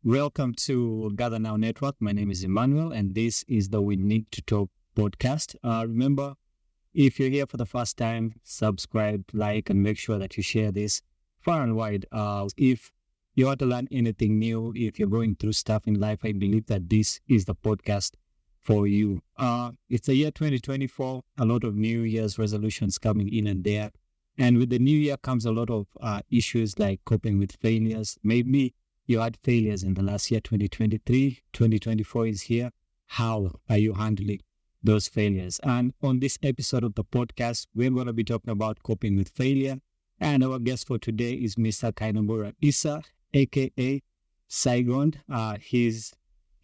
Welcome to Gather Now Network. My name is Emmanuel, and this is the We Need to Talk podcast. Remember, if you're here for the first time, subscribe, like, and make sure that you share this far and wide. If you want to learn anything new, if you're going through stuff in life, I believe that this is the podcast for you. It's the year 2024, a lot of New Year's resolutions coming in and there. And with the new year comes a lot of issues like coping with failures. Maybe you had failures in the last year, 2023, 2024 is here. How are you handling those failures? And on this episode of the podcast, we're going to be talking about coping with failure. And our guest for today is Mr. Kainamura Issa, aka Saigon. He's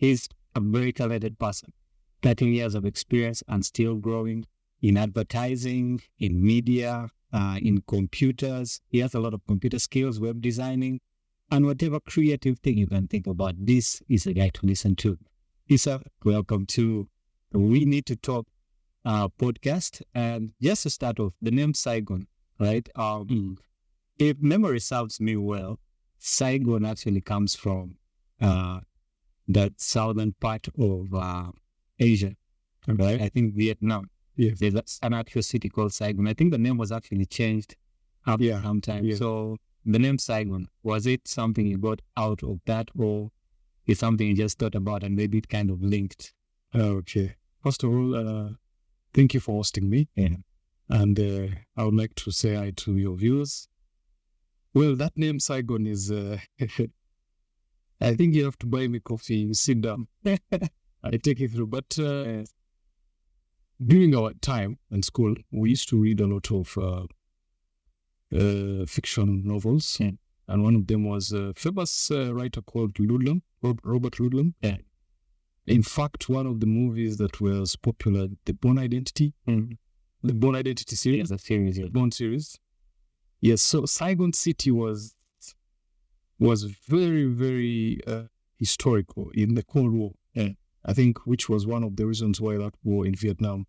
a very talented person, 13 years of experience and still growing in advertising, in media, in computers. He has a lot of computer skills, web designing, and whatever creative thing you can think about. This is a guy to listen to. Issa, welcome to the We Need to Talk podcast. And just to start off, the name Saigon, right? If memory serves me well, Saigon actually comes from the southern part of Asia, right? I think Vietnam. Yes. There's an actual city called Saigon. I think the name was actually changed after some time. Yeah. So the name Saigon, was it something you got out of that, or is something you just thought about and maybe it kind of linked? Okay. First of all, thank you for hosting me. Yeah. And I would like to say hi to your viewers. Well, that name Saigon is, I think you have to buy me coffee, sit down. I take you through. But during our time in school, we used to read a lot of fiction novels. Yeah. And one of them was a famous writer called Ludlum, Robert Ludlum. Yeah. In fact, one of the movies that was popular, The Bourne Identity, the Bourne Identity series, The series, yeah. Bourne series. Yes, so Saigon City was very, very historical in the Cold War. Yeah. I think, which was one of the reasons why that war in Vietnam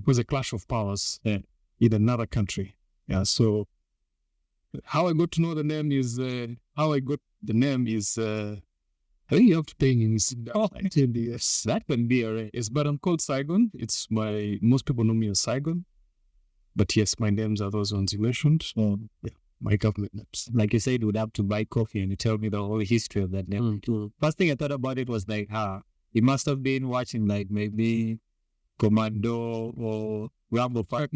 was a clash of powers in another country. Yeah, so how I got to know the name is, I think you have to pay me. Yes, that can be alright. Yes, but I'm called Saigon. Most people know me as Saigon. But yes, my names are those ones you mentioned. My government names. Like you said, you would have to buy coffee and you tell me the whole history of that name. First thing I thought about it was like, he must have been watching like maybe Commando or Rambo 5,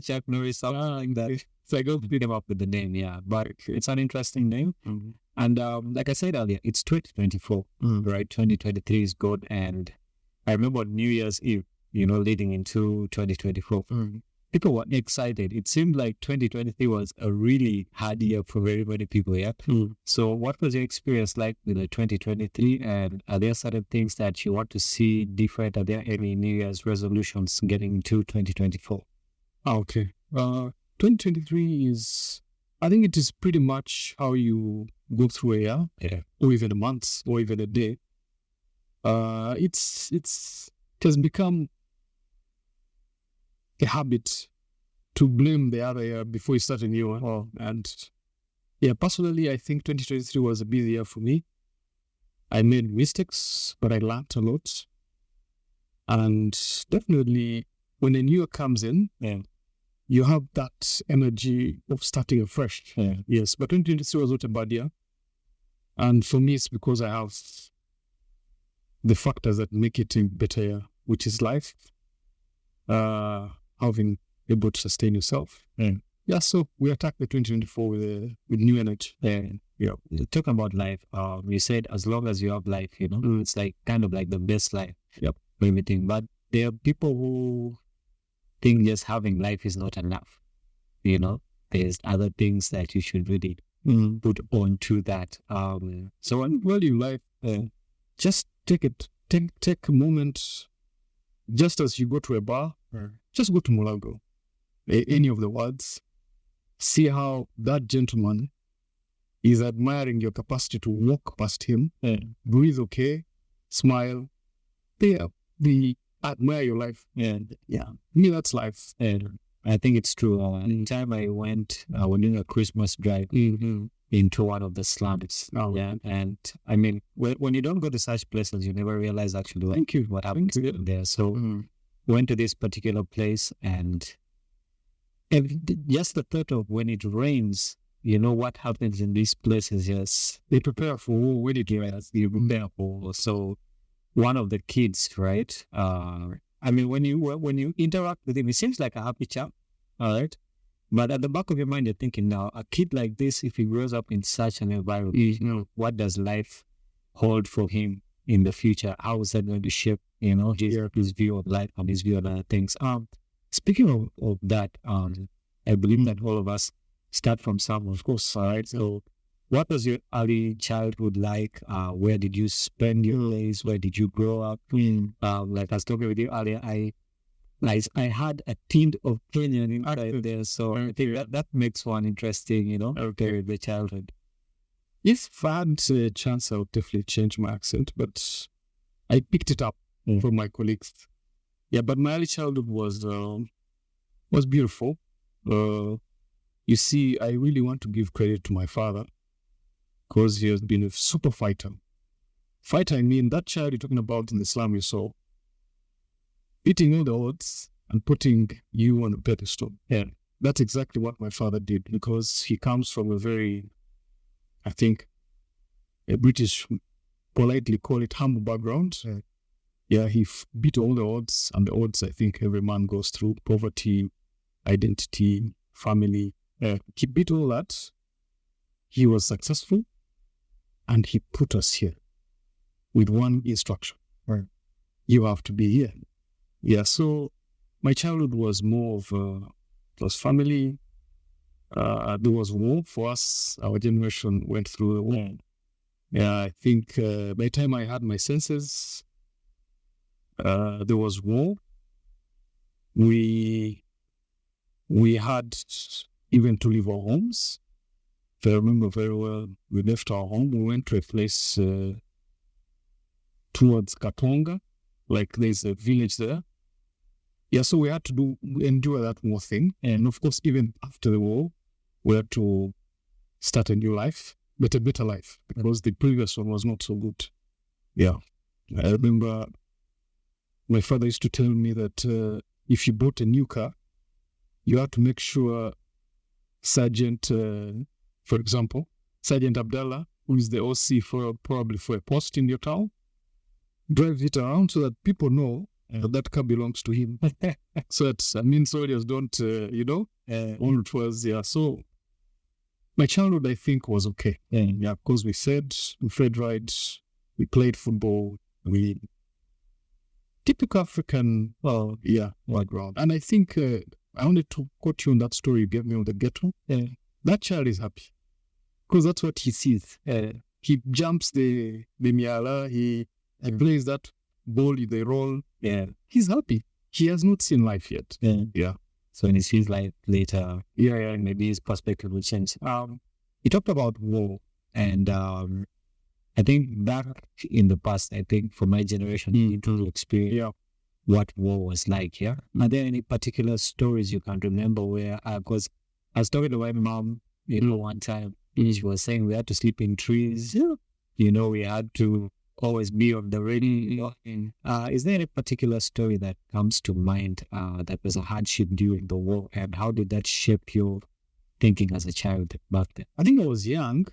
Chuck Norris, something like that. So I go pick him up with the name, yeah. But it's an interesting name. And like I said earlier, it's 2024, right? 2023 is good. And I remember New Year's Eve, leading into 2024. People were excited. It seemed like 2023 was a really hard year for very many people, yeah? So what was your experience like with the 2023? And are there certain things that you want to see different? Are there any New Year's resolutions getting into 2024? Okay. 2023 I think it is pretty much how you go through a year, or even a month, or even a day. It has become a habit to blame the other year before you start a new one. And personally, I think 2023 was a busy year for me. I made mistakes, but I learned a lot. And definitely, when a new year comes in, you have that energy of starting afresh. Yes, but 2023 was not a bad year. And for me, it's because I have the factors that make it a better year, which is life, having able to sustain yourself. So we attack the 2024 with new energy. Talking about life, you said as long as you have life, it's like kind of like the best life. Everything. But there are people who think just having life is not enough. There's other things that you should really put on to that. So when you value life, just take a moment, just as you go to a bar, just go to Mulago, any of the words, see how that gentleman is admiring your capacity to walk past him, breathe okay, smile, they admire your life. Me, that's life. I think it's true. Anytime I went, we're doing a Christmas drive, into one of the slums. Oh, Yeah. And I mean, when you don't go to such places, you never realize actually what happens there. So went to this particular place, and just the thought of when it rains, you know what happens in these places. Yes, they prepare for when it rains. They prepare for. So one of the kids, right? I mean, when you interact with him, he seems like a happy chap. All right. But at the back of your mind, you're thinking, now, a kid like this, if he grows up in such an environment, you know, what does life hold for him in the future? How is that going to shape, you know, his view of life and his view of other things? Speaking of that, I believe that all of us start from somewhere, of course, all right? So what was your early childhood like? Where did you spend your days? Where did you grow up? Like I was talking with you earlier, I had a tint of Kenyan inside there, so I think that makes one interesting, you know, with the childhood. If I had a chance, I would definitely change my accent, but I picked it up from my colleagues. Yeah, but my early childhood was beautiful. You see, I really want to give credit to my father because he has been a super fighter. Fighter, I mean, that child you're talking about in the slum you saw, beating all the odds and putting you on a pedestal. Yeah, that's exactly what my father did, because he comes from a very, I think, a British politely call it humble background. Yeah, he beat all the odds, and the odds I think every man goes through: poverty, identity, family. He beat all that. He was successful, and he put us here with one instruction: you have to be here. Yeah, so my childhood was more of it was family. There was war for us. Our generation went through the war. Yeah, I think by the time I had my senses, there was war. We had even to leave our homes. If I remember very well, we left our home. We went to a place towards Katonga, like there's a village there. Yeah, so we had to endure that war thing. And of course, even after the war, we had to start a new life, but a better life, because the previous one was not so good. Yeah. I remember my father used to tell me that if you bought a new car, you had to make sure Sergeant, for example, Sergeant Abdallah, who is the OC probably for a post in your town, drives it around so that people know that car belongs to him. So that soldiers don't, all it was, yeah. So my childhood, I think, was okay. Yeah, because we fed right, we played football, typical African, background. And I think I wanted to quote you on that story you gave me on the ghetto. That child is happy because that's what he sees. He jumps the miala, he plays that ball, they roll. Yeah, he's happy. He has not seen life yet. Yeah. So when he sees life later, maybe his perspective will change. You talked about war, and I think back in the past, I think for my generation, to experience what war was like. Yeah. Are there any particular stories you can remember where? Because I was talking to my mom, one time, she was saying we had to sleep in trees. We had to always be on the radio. Is there any particular story that comes to mind that was a hardship during the war, and how did that shape your thinking as a child back then? I think I was young.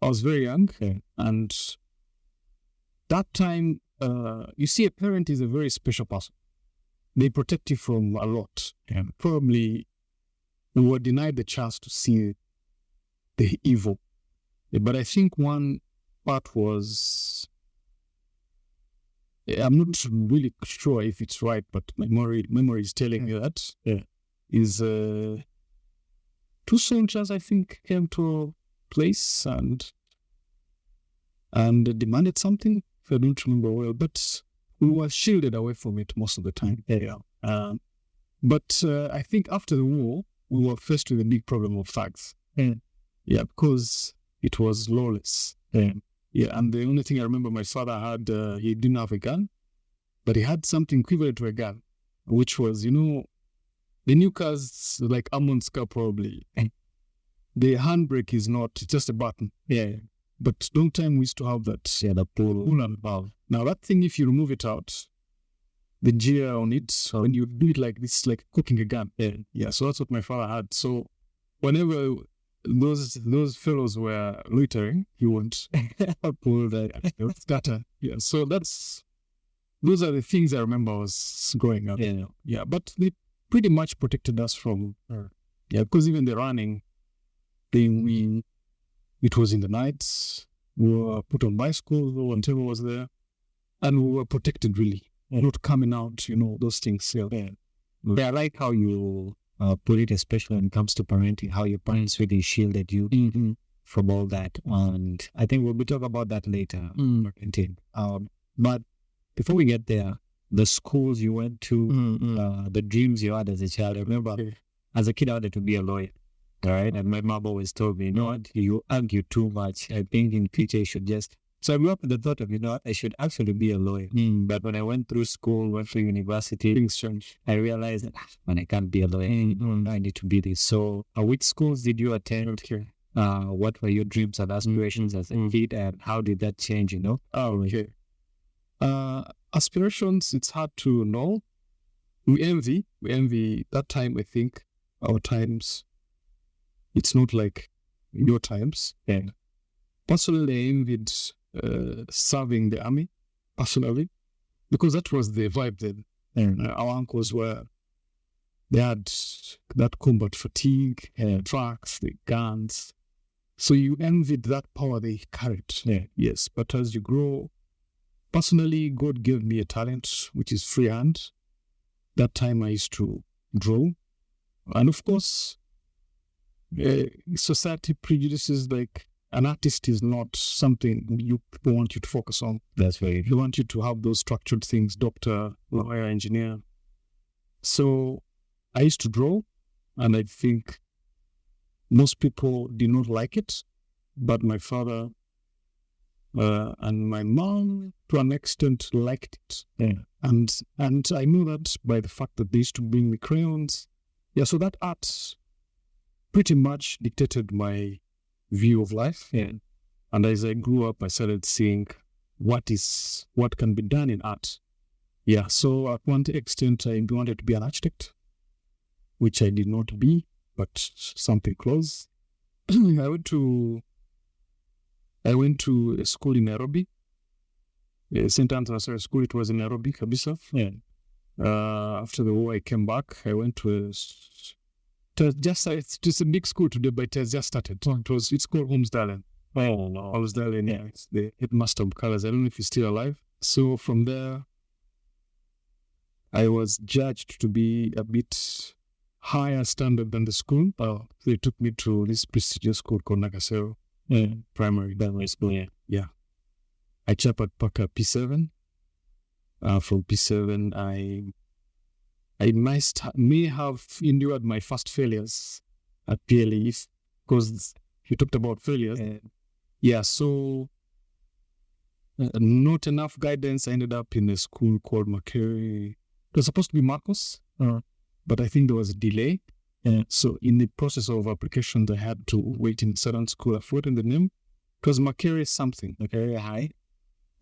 I was very young, and that time, you see, a parent is a very special person. They protect you from a lot. Probably we were denied the chance to see the evil. But I think one part was, I'm not really sure if it's right, but memory is telling me that is 2 soldiers, I think, came to a place and demanded something, if I don't remember well, but we were shielded away from it most of the time. But I think after the war, we were faced with a big problem of thugs. Because it was lawless. And the only thing I remember my father had, he didn't have a gun, but he had something equivalent to a gun, which was, the new cars, like Ammon's car probably. the handbrake is not, it's just a button. Yeah. But long time we used to have that. Yeah, the pull. Pull and valve. Now that thing, if you remove it out, the gear on it, when you do it like this, like cooking a gun. Yeah, so that's what my father had. So whenever those fellows were loitering, he would pull the starter. Yeah, so those are the things I remember was growing up. Yeah, but they pretty much protected us from, because even the running thing, it was in the nights, we were put on bicycles or whatever was there, and we were protected really, not coming out, those things. I like how you put it, especially when it comes to parenting, how your parents really shielded you from all that. And I think we'll be talking about that later, parenting. But before we get there, the schools you went to, the dreams you had as a child. I remember as a kid, I wanted to be a lawyer. All right. And my mom always told me, you argue too much. I think in future you should just. So I grew up with the thought of, I should actually be a lawyer. But when I went through school, went through university, things changed. I realized that, I can't be a lawyer. I need to be this. So which schools did you attend? What were your dreams and aspirations as a kid? And how did that change, Aspirations, it's hard to know. We envy that time. I think our times, it's not like your times. Personally, I envied serving the army, personally, because that was the vibe then. Our uncles they had that combat fatigue, trucks, the guns. So you envied that power they carried. Yes, but as you grow, personally, God gave me a talent, which is freehand. That time I used to draw. And of course, society prejudices, like an artist is not something people want you to focus on. That's right. They want you to have those structured things, doctor, lawyer, engineer. So I used to draw, and I think most people did not like it, but my father and my mom, to an extent, liked it. And I knew that by the fact that they used to bring me crayons. So that art pretty much dictated my view of life. And as I grew up, I started seeing what can be done in art. So at one extent, I wanted to be an architect, which I did not be, but something close. I went to a school in Nairobi, St. Anthony's School. It was in Nairobi, Kabisa. After the war, I came back. I went to it's a big school today, but it has just started. It's called Holmes Darling. Holmes Darling, it's the headmaster of colors. I don't know if he's still alive. So from there, I was judged to be a bit higher standard than the school. So they took me to this prestigious school called Nakasero Primary School. I chap at Paka P7. From P7, I may have endured my first failures at PLE, because you talked about failures. So not enough guidance. I ended up in a school called Makere. It was supposed to be Marcos, but I think there was a delay. So in the process of applications, I had to wait in a certain school. I've forgotten the name. It was Makere something. Makere High?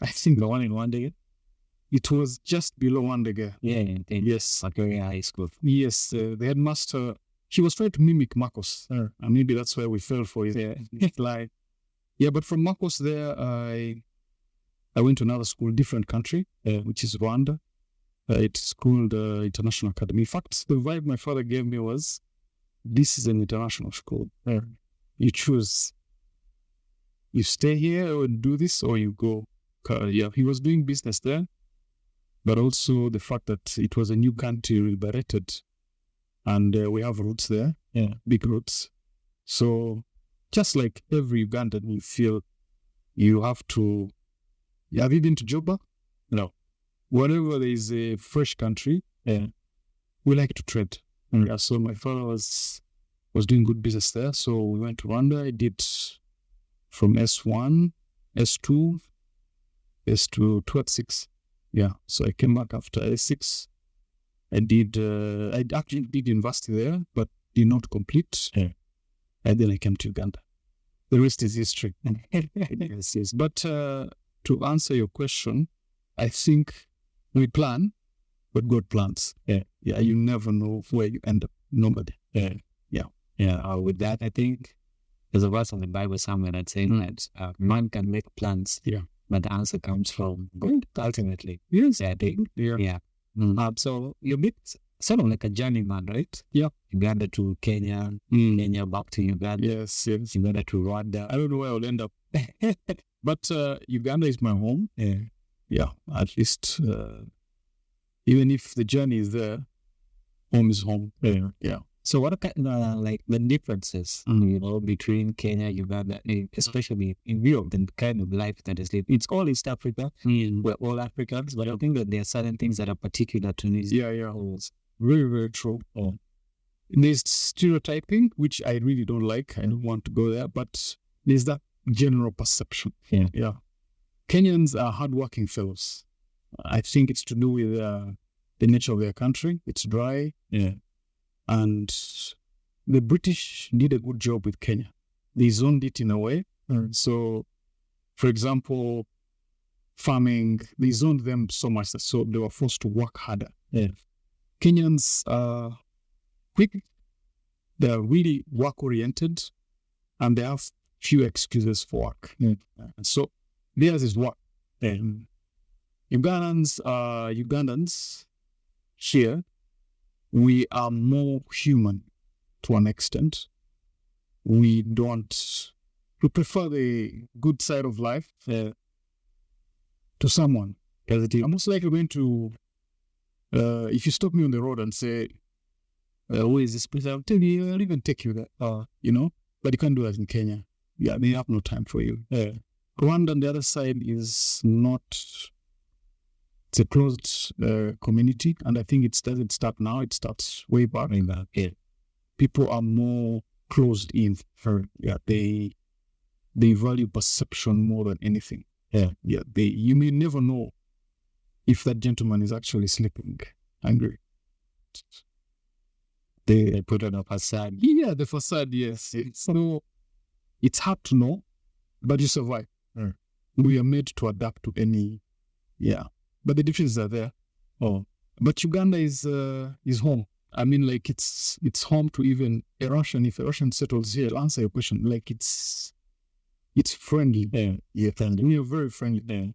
I think the one in Wandege? It was just below Wandege. Yes. Makere High School. Yes, the headmaster, he was trying to mimic Marcos. And maybe that's where we fell for it. But from Marcos there, I went to another school, different country, which is Rwanda. It's called International Academy. In fact, the vibe my father gave me was, this is an international school. You choose. You stay here and do this, or you go. He was doing business there, but also the fact that it was a new country liberated, and we have roots there, big roots. So just like every Ugandan, you feel you have to. Have you been to Juba? No. Whenever there is a fresh country, we like to trade. So my father was doing good business there. So we went to Rwanda. I did from S1, S2, S2 to 6. So I came back after S6. I actually did university there, but did not complete. I And then I came to Uganda. The rest is history. Yes. But to answer your question, I think we plan, but God plans. Yeah. You never know where you end up. Nobody. With that, I think there's a verse in the Bible somewhere that says that man can make plans, but the answer comes from God ultimately. Yes. I think. Yeah. So you're a bit sort of like a journeyman, right? Yeah. Uganda to Kenya, Kenya back to Uganda. Yes. Uganda to Rwanda. I don't know where I'll end up. But Uganda is my home. Yeah. At least, even if the journey is there, home is home. Yeah. So what are kind of like the differences, between Kenya, Uganda, especially in view of the kind of life that is lived? It's all East Africa. We're all Africans, but I think that there are certain things that are particular to these. Very, very true. There's stereotyping, which I really don't like. I don't want to go there, but there's that general perception. Yeah. Kenyans are hardworking fellows. I think it's to do with the nature of their country. It's dry. And the British did a good job with Kenya. They zoned it in a way. So, for example, farming, they zoned them so much that so they were forced to work harder. Kenyans are quick. They're really work-oriented, and they have few excuses for work. So theirs is work. Ugandans here, we are more human to an extent. We prefer the good side of life to someone. I'm most likely going to, if you stop me on the road and say, where is this place? I'll tell you, I'll even take you there, but you can't do that in Kenya. They have no time for you. Rwanda on the other side is not, it's a closed community, and I think it doesn't start now, it starts way back. People are more closed in. They value perception more than anything. You may never know if that gentleman is actually sleeping angry. They put on a facade. Yeah, the facade, yes. So it's hard to know, but you survive. We are made to adapt to any, but the differences are there. But Uganda is home. I mean, like it's home to even a Russian. If a Russian settles here, I'll answer your question. Like it's friendly. We are very friendly.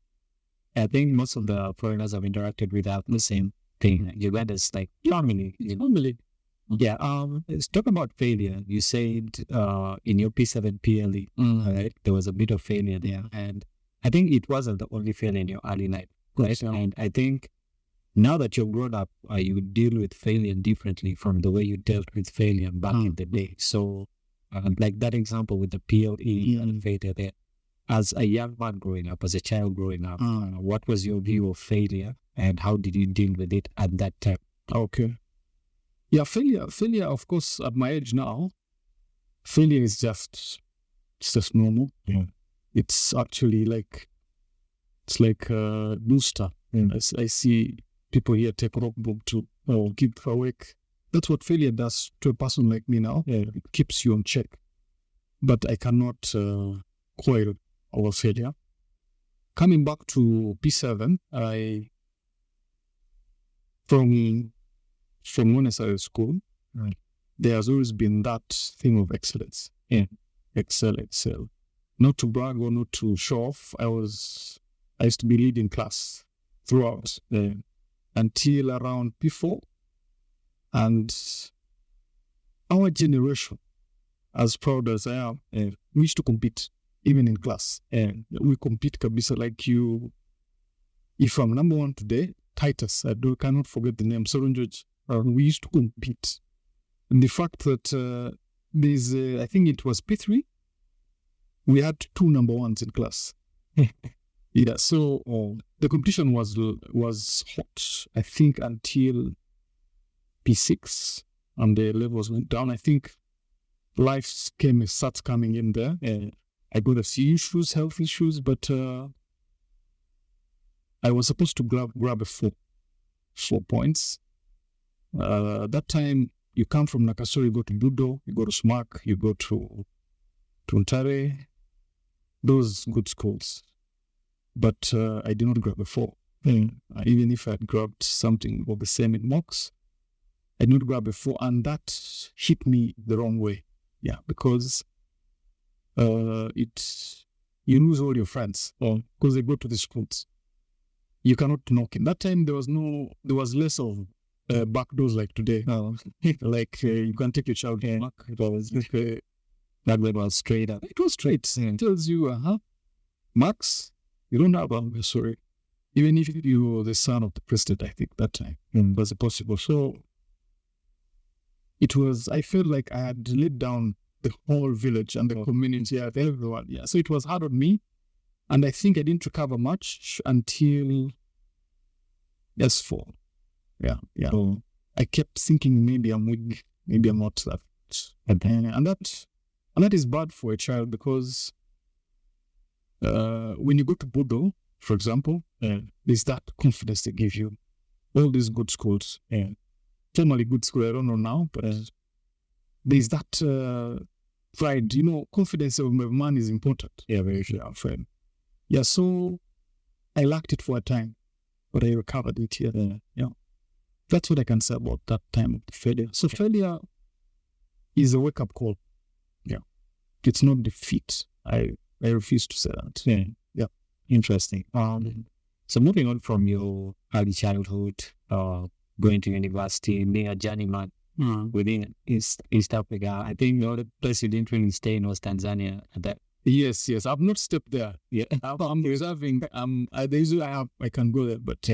I think most of the foreigners I've interacted with have the same thing. Uganda is like family. Yeah. Let's talk about failure. You said in your P7 PLE, right, there was a bit of failure there, and I think it wasn't the only failure in your early life, right? And I think now that you're grown up, you deal with failure differently from the way you dealt with failure back in the day. So, like that example with the PLE and failure there, as a young man growing up, as a child growing up, what was your view of failure, and how did you deal with it at that time? Okay. Yeah, failure, of course, at my age now, failure is just normal. It's actually like a booster. I see people here take rock boom to keep awake. That's what failure does to a person like me now. It keeps you on check. But I cannot quarrel over failure. Coming back to P7, from when I started school, there has always been that theme of excellence. Excel. Not to brag or not to show off, I used to be leading class throughout until around P4. And our generation, as proud as I am, we used to compete, even in class. We compete, kabisa, like you. If I'm number one today, Titus, I cannot forget the name, Soron George. We used to compete. And the fact that there's, I think it was P3, we had 2 number ones in class. So the competition was hot, I think, until P6, and the levels went down. I think life starts coming in there. I got a few issues, health issues, but I was supposed to grab a 4 points. That time, you come from Nakasero, you go to Budo, you go to SMARC, you go to Ntare, those good schools. But I did not grab a 4. Even if I had grabbed something of the same in mocks, I did not grab a 4, and that hit me the wrong way. Yeah, because you lose all your friends because they go to the schools. You cannot knock in. That time there was less of back doors like today. Like you can take your child to Mac. It was that way was straight up. It was straight. It tells you, Max, you don't have a sorry. Even if you were the son of the president, I think that time was possible. So I felt like I had laid down the whole village and the community and everyone. Yeah. So it was hard on me. And I think I didn't recover much until S4. Yeah. So I kept thinking maybe I'm weak, maybe I'm not that. And that is bad for a child because when you go to Budo, for example, there's that confidence they give you. All these good schools. Formerly good school, I don't know now, but there's that pride. Confidence of my man is important. Yeah, very sure, friend. Yeah, so I lacked it for a time, but I recovered it here. Yeah, that's what I can say about that time of the failure. So failure is a wake-up call. Yeah, it's not defeat. I refuse to say that. Yeah. Interesting. So moving on from your early childhood, going to university, being a journeyman within East Africa, I think the other place you didn't really stay in was Tanzania at that. Yes. I've not stepped there. Yeah, I'm reserving. I can go there, but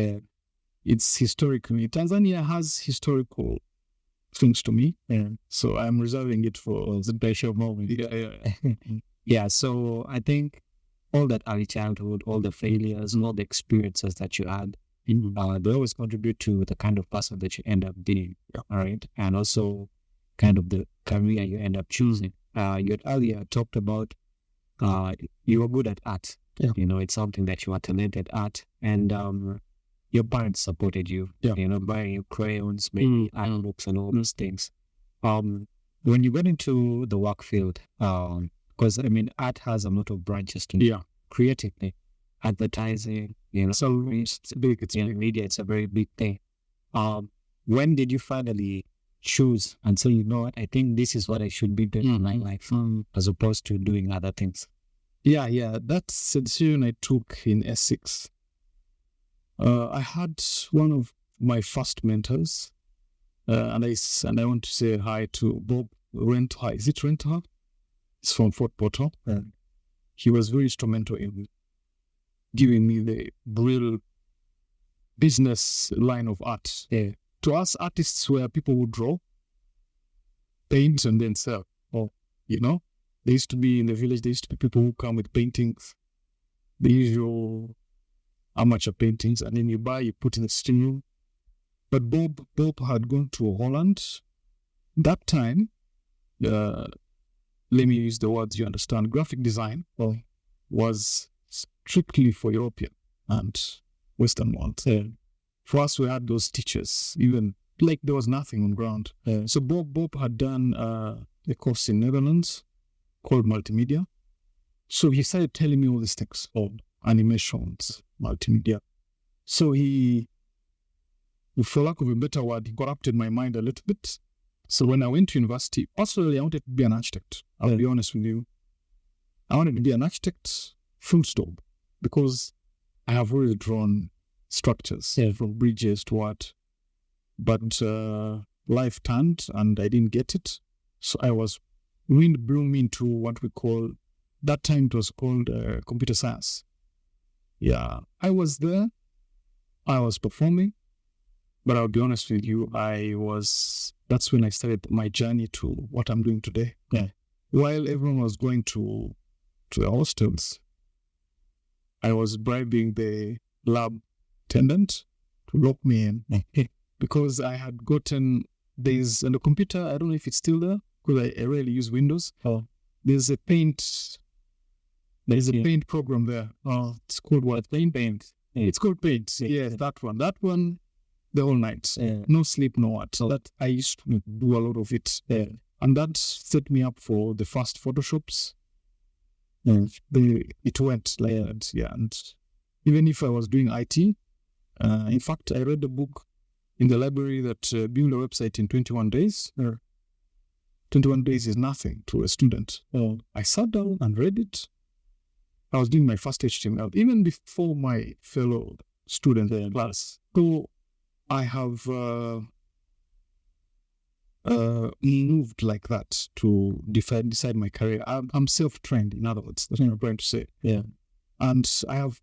it's historically. Tanzania has historical things to me, so I'm reserving it for the special moment. Yeah. Yeah. So I think all that early childhood, all the failures, and all the experiences that you had, they always contribute to the kind of person that you end up being. Yeah. All right, and also kind of the career you end up choosing. You had earlier talked about. You were good at art. Yeah. It's something that you are talented at, and your parents supported you. Yeah. Buying you crayons, maybe art books, and all those things. When you got into the work field, because art has a lot of branches to it. Yeah. Creatively, advertising, so it's big. It's big. Media. It's a very big thing. When did you finally choose and say, what, I think this is what I should be doing in my life, as opposed to doing other things? Yeah. That's a decision I took in S6. I had one of my first mentors, and I want to say hi to Bob Rentha. Is it Rentha? It's from Fort Portal. He was very instrumental in giving me the real business line of art. Yeah. To us, artists were people who draw, paint, and then sell. There used to be in the village, there used to be people who come with paintings, the usual amateur paintings, and then you buy, you put in the studio. But Bob had gone to Holland. That time, let me use the words you understand, graphic design was strictly for European and Western ones. For us, we had those teachers, even like there was nothing on ground. So Bob had done a course in Netherlands called multimedia. So he started telling me all these things, animations, multimedia. So he, for lack of a better word, he corrupted my mind a little bit. So when I went to university, personally, I wanted to be an architect. I'll be honest with you. I wanted to be an architect, full stop, because I have already drawn structures from bridges to what. But life turned and I didn't get it. So I was wind blew me into what we call, that time it was called computer science. Yeah, I was there. I was performing. But I'll be honest with you, that's when I started my journey to what I'm doing today. Yeah. While everyone was going to the hostels, I was bribing the lab attendant to lock me in because I had gotten, there's on the computer, I don't know if it's still there because I rarely use Windows. There's a paint program there. It's called what? Paint. It's called Paint. Yeah, that one. The the whole night. No sleep, no what. So that I used to do a lot of it. And that set me up for the first Photoshops. It went like that. Yeah. And even if I was doing IT, in fact, I read a book in the library that build a website in 21 days. 21 days is nothing to a student. I sat down and read it. I was doing my first HTML, even before my fellow students in class. So I have moved like that to decide my career. I'm self-trained, in other words. That's what I'm trying to say. Yeah. And I have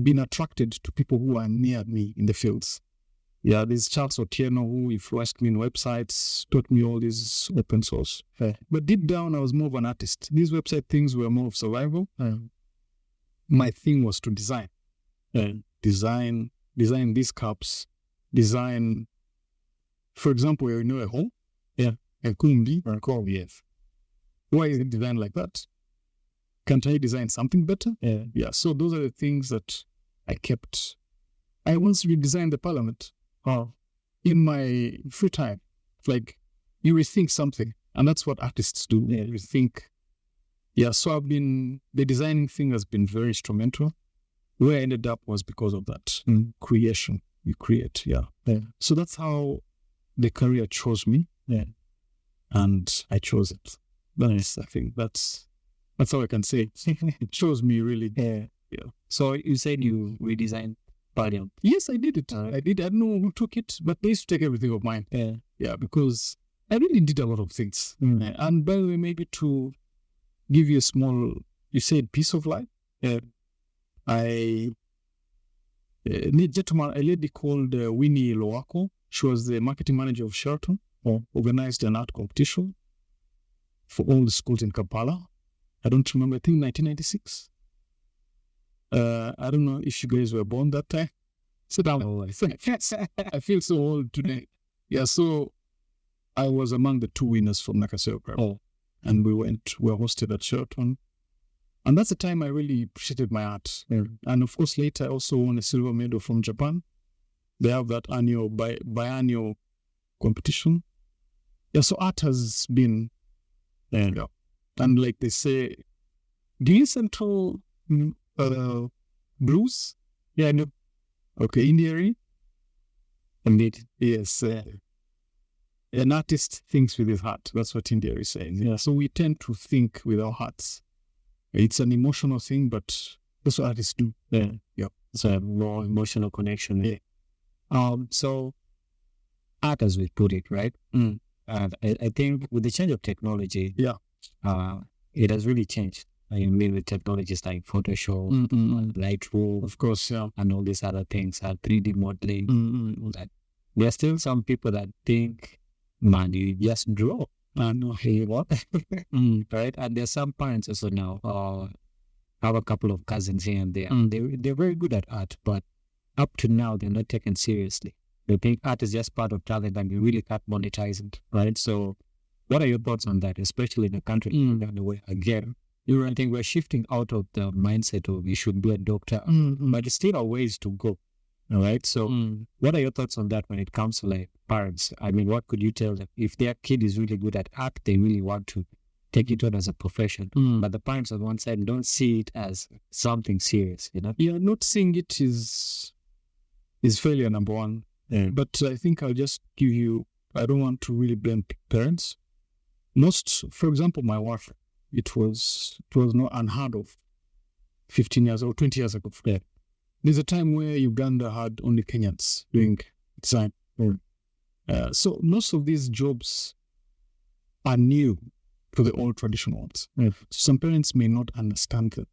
been attracted to people who are near me in the fields. Yeah, there's Charles Otieno who influenced me in websites, taught me all this open source. But deep down, I was more of an artist. These website things were more of survival. My thing was to design. Design these cups, design, for example, you know, a hole. A kumbi or a call, yes. Why is it designed like that? Can't I design something better? So those are the things that I kept. I once redesigned the parliament in my free time. Like, you rethink something, and that's what artists do. Rethink. So the designing thing has been very instrumental. Where I ended up was because of that creation. You create, So that's how the career chose me. And I chose it. Nice. I think that's how I can say it. It chose me, really. So you said you redesigned Parliament. Yes, I did it. I did. I don't know who took it, but they used to take everything of mine. Because I really did a lot of things. And by the way, maybe to give you a small, you said piece of life. A lady called Winnie Loako. She was the marketing manager of Sheraton. Organized an art competition for all the schools in Kampala. I don't remember. I think 1996. I don't know if you guys were born that time. Sit down. I feel so old today. So I was among the two winners from Nakasero Prep. And we were hosted at Sheraton. And that's the time I really appreciated my art. And of course, later I also won a silver medal from Japan. They have that annual, biannual competition. So art has been, and like they say, do you listen to blues? I know. Okay, Indiari? Indeed. Yes. An artist thinks with his heart. That's what Indiari is saying. So we tend to think with our hearts. It's an emotional thing, but that's what artists do. It's a more emotional connection. So art, as we put it, right? And I think with the change of technology, it has really changed. I mean, with technologies like Photoshop, Lightroom, of course, and all these other things, 3D modeling, all that. There are still some people that think, man, you just draw. What? Right? And there's some parents also now, have a couple of cousins here and there. They're very good at art, but up to now, they're not taken seriously. They think art is just part of talent and you really can't monetize it, right? So what are your thoughts on that, especially in a country like the way, again, I think we're shifting out of the mindset of you should be a doctor, but it's still a ways to go, all right? So what are your thoughts on that when it comes to like parents? I mean, what could you tell them? If their kid is really good at art, they really want to take it on as a profession, but the parents on one side don't see it as something serious, not seeing it is failure, number one. But I think I'll just give you, I don't want to really blame parents. For example, my wife, it was not unheard of 15 years or 20 years ago. There's a time where Uganda had only Kenyans doing design. So most of these jobs are new to the old traditional ones. Some parents may not understand them.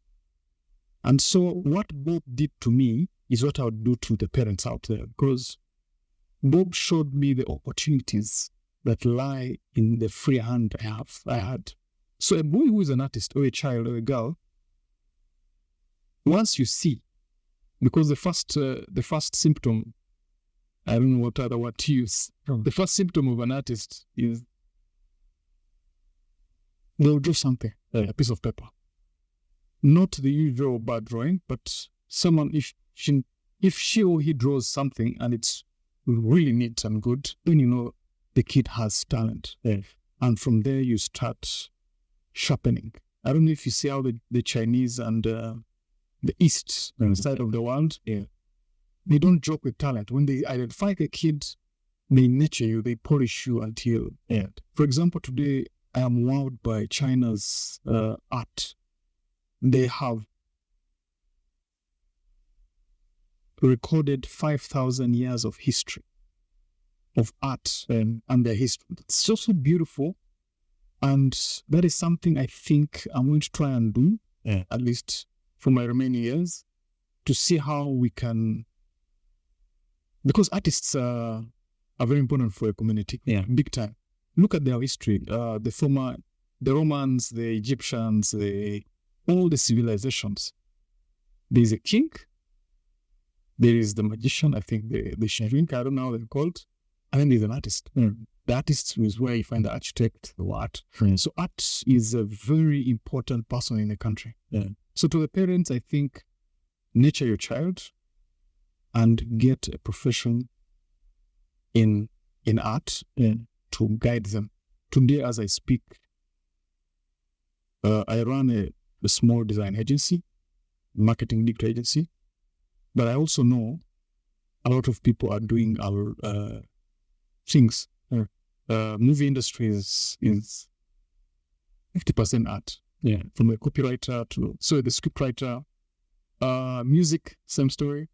And so what Bob did to me is what I would do to the parents out there, because Bob showed me the opportunities that lie in the free hand I had. So a boy who is an artist, or a child, or a girl, once you see, because the first symptom, I don't know what other word to use, the first symptom of an artist is they'll draw something, a piece of paper. Not the usual bad drawing, but someone, if she or he draws something and it's really neat and good, then you know the kid has talent. Yeah. And from there, you start sharpening. I don't know if you see how the Chinese and the East side of the world, they don't joke with talent. When they identify a kid, they nurture you, they polish you until end. For example, today, I am wowed by China's art. They have recorded 5,000 years of history, of art and their history. It's so beautiful. And that is something I think I'm going to try and do, at least for my remaining years, to see how we can, because artists are very important for a community, big time. Look at their history, the Romans, the Egyptians, all the civilizations. There's a king, there is the magician, I think the shrink, I don't know how they're called, and then there's an artist. The artist is where you find the architect, the art. So art is a very important person in the country. So to the parents, I think, nurture your child and get a profession in art to guide them. Today, as I speak, I run a small design agency, marketing digital agency, but I also know a lot of people are doing our things. Movie industry is 50% art. From a copywriter to the scriptwriter. Music, same story.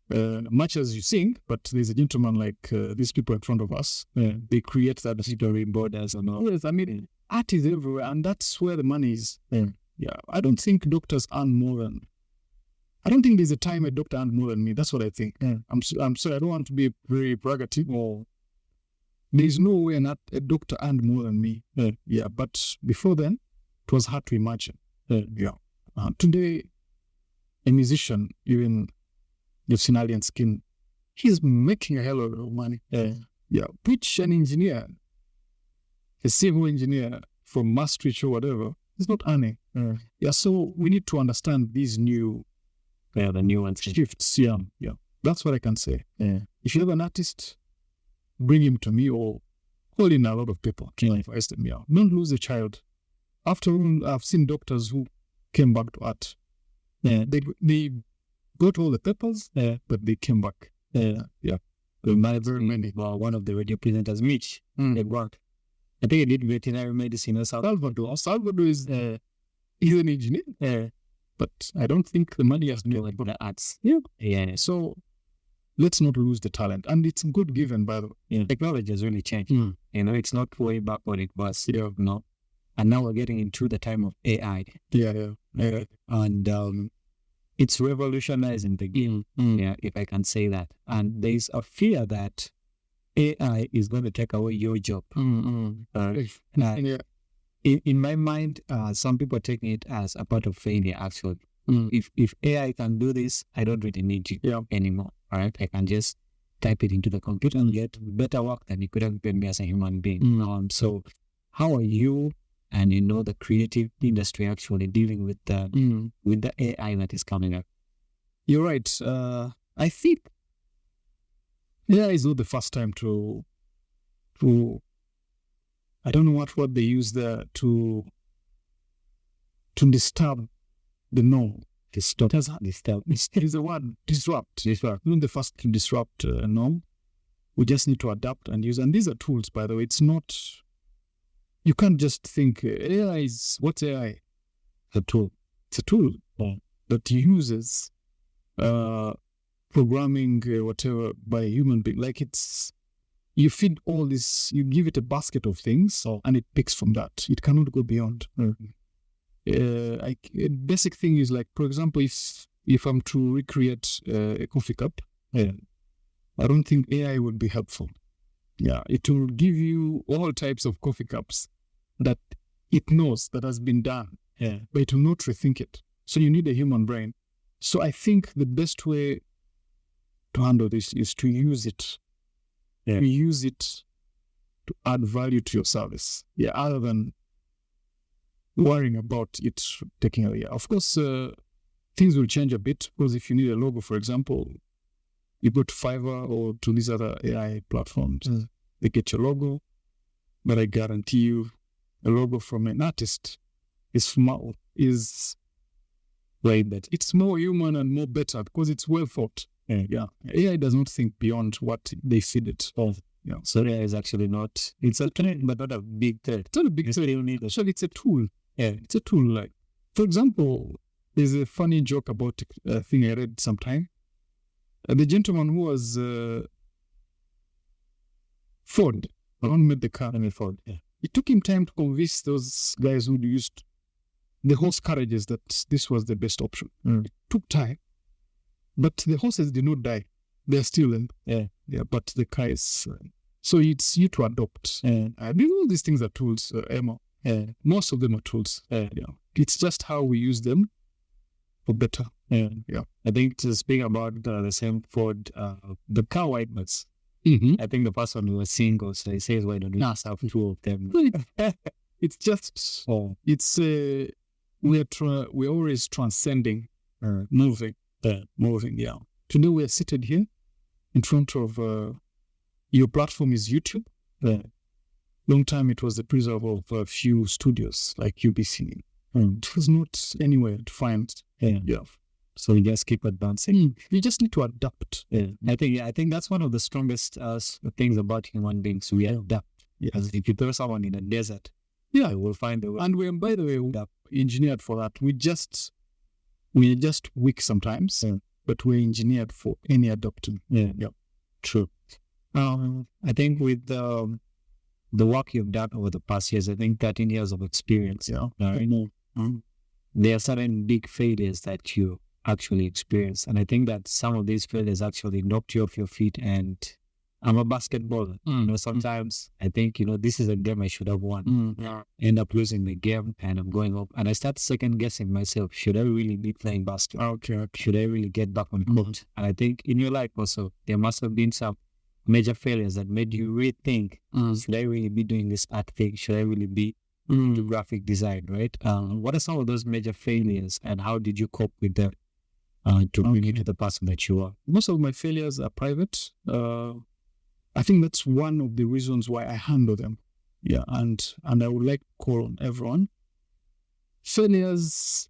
Much as you sing, but there's a gentleman like these people in front of us. They create that story borders and all. Yes, I mean, art is everywhere, and that's where the money is. I don't think doctors earn more than. I don't think there's a time a doctor earns more than me. That's what I think. I'm sorry, I don't want to be very braggative or. There's no way a doctor earned more than me. But before then, it was hard to imagine. Today, a musician, even you've seen Alien Skin, he's making a hell of money. Which an engineer, a civil engineer from Maastricht or whatever, is not earning. So we need to understand these new the new ones. Shifts. That's what I can say. If you have an artist, bring him to me or call in a lot of people. Don't lose the child. After all, I've seen doctors who came back to art. They got all the papers, but they came back. Very many. Well, one of the radio presenters, Mitch, they worked. I think he did veterinary medicine in Salvador. Salvador is he's an engineer. But I don't think the money has to do with the arts. So let's not lose the talent. And it's good given, by the way. Technology has really changed. It's not way back what it was. And now we're getting into the time of AI. And it's revolutionizing the game, if I can say that. And there's a fear that AI is going to take away your job. In my mind, some people are taking it as a part of failure, actually. If AI can do this, I don't really need you anymore. All right, I can just type it into the computer and get better work than you could have been me as a human being. So how are you and the creative industry actually dealing with the AI that is coming up? You're right. I think AI is not the first time to I don't know what word they use there to disturb the norm. Disturb. It is a word, disrupt. Not the first to disrupt a norm. We just need to adapt and use. And these are tools, by the way. It's not, you can't just think AI is, what's AI? A tool. It's a tool that uses programming, whatever, by a human being. Like you feed all this, you give it a basket of things, and it picks from that. It cannot go beyond. A basic thing is like, for example, if I'm to recreate a coffee cup, I don't think AI would be helpful. It will give you all types of coffee cups that it knows that has been done, but it will not rethink it. So you need a human brain. So I think the best way to handle this is to use it. To use it to add value to your service. Other than worrying about it taking away. Of course, things will change a bit, because if you need a logo, for example, You go to Fiverr or to these other AI platforms. They get your logo, but I guarantee you, a logo from an artist is right that it's more human and more better because it's well thought. AI does not think beyond what they feed it. So AI is actually not. It's a threat, but not a big threat. It's not a big threat. Actually, it's a tool. It's a tool. Like, for example, there's a funny joke about a thing I read sometime. The gentleman who was Ford, the one who made the car. Ford. Yeah. It took him time to convince those guys who used the horse carriages that this was the best option. It took time, but the horses did not die. They're still there. But the car is. So it's you to adopt. All these things are tools, Emma. Most of them are tools. It's just how we use them for better. I think to speak about the same Ford, the car wipers. I think the person was single, so he says, "Why don't we have 2 of them?" It's just it's we're always transcending, moving. Today we're seated here in front of your platform is YouTube. Long time it was the preserve of a few studios like UBC. It was not anywhere to find. So you just keep advancing. You just need to adapt. I think that's one of the strongest things about human beings. We adapt. Because if you throw someone in a desert, we'll find a way. And we're, by the way, engineered for that. We're just weak sometimes, but we're engineered for any adapting. True. I think with the work you've done over the past years, I think 13 years of experience. There are certain big failures that you actually experienced, and I think that some of these failures actually knocked you off your feet. And I'm a basketballer. Sometimes I think this is a game I should have won. End up losing the game, and I'm going up, and I start second guessing myself. Should I really be playing basketball? Should I really get back on court? And I think in your life also there must have been some major failures that made you rethink: should I really be doing this art thing? Should I really be do graphic design? Right? What are some of those major failures, and how did you cope with them to bring you to the person that you are? Most of my failures are private. I think that's one of the reasons why I handle them. And I would like to call on everyone. Failures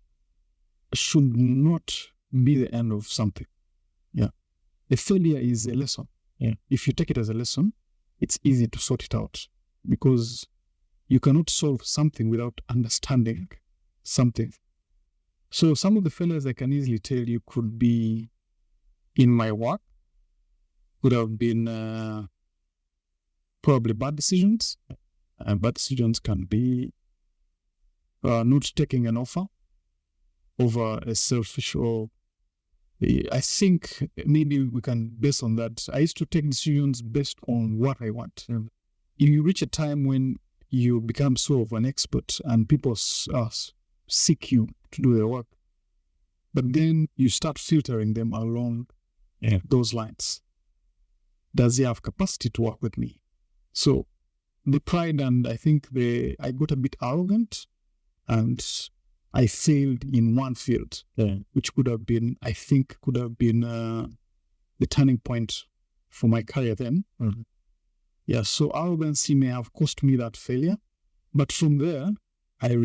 should not be the end of something. A failure is a lesson. If you take it as a lesson, it's easy to sort it out, because you cannot solve something without understanding something. So some of the failures I can easily tell you could be in my work, could have been probably bad decisions. Bad decisions can be not taking an offer over a selfish, or I think maybe we can base on that. I used to take decisions based on what I want. You reach a time when you become sort of an expert and people seek you to do their work. But then you start filtering them along those lines. Does he have capacity to work with me? So the pride, and I think I got a bit arrogant, and I failed in one field, which could have been the turning point for my career then. So arrogancy may have cost me that failure, but from there, I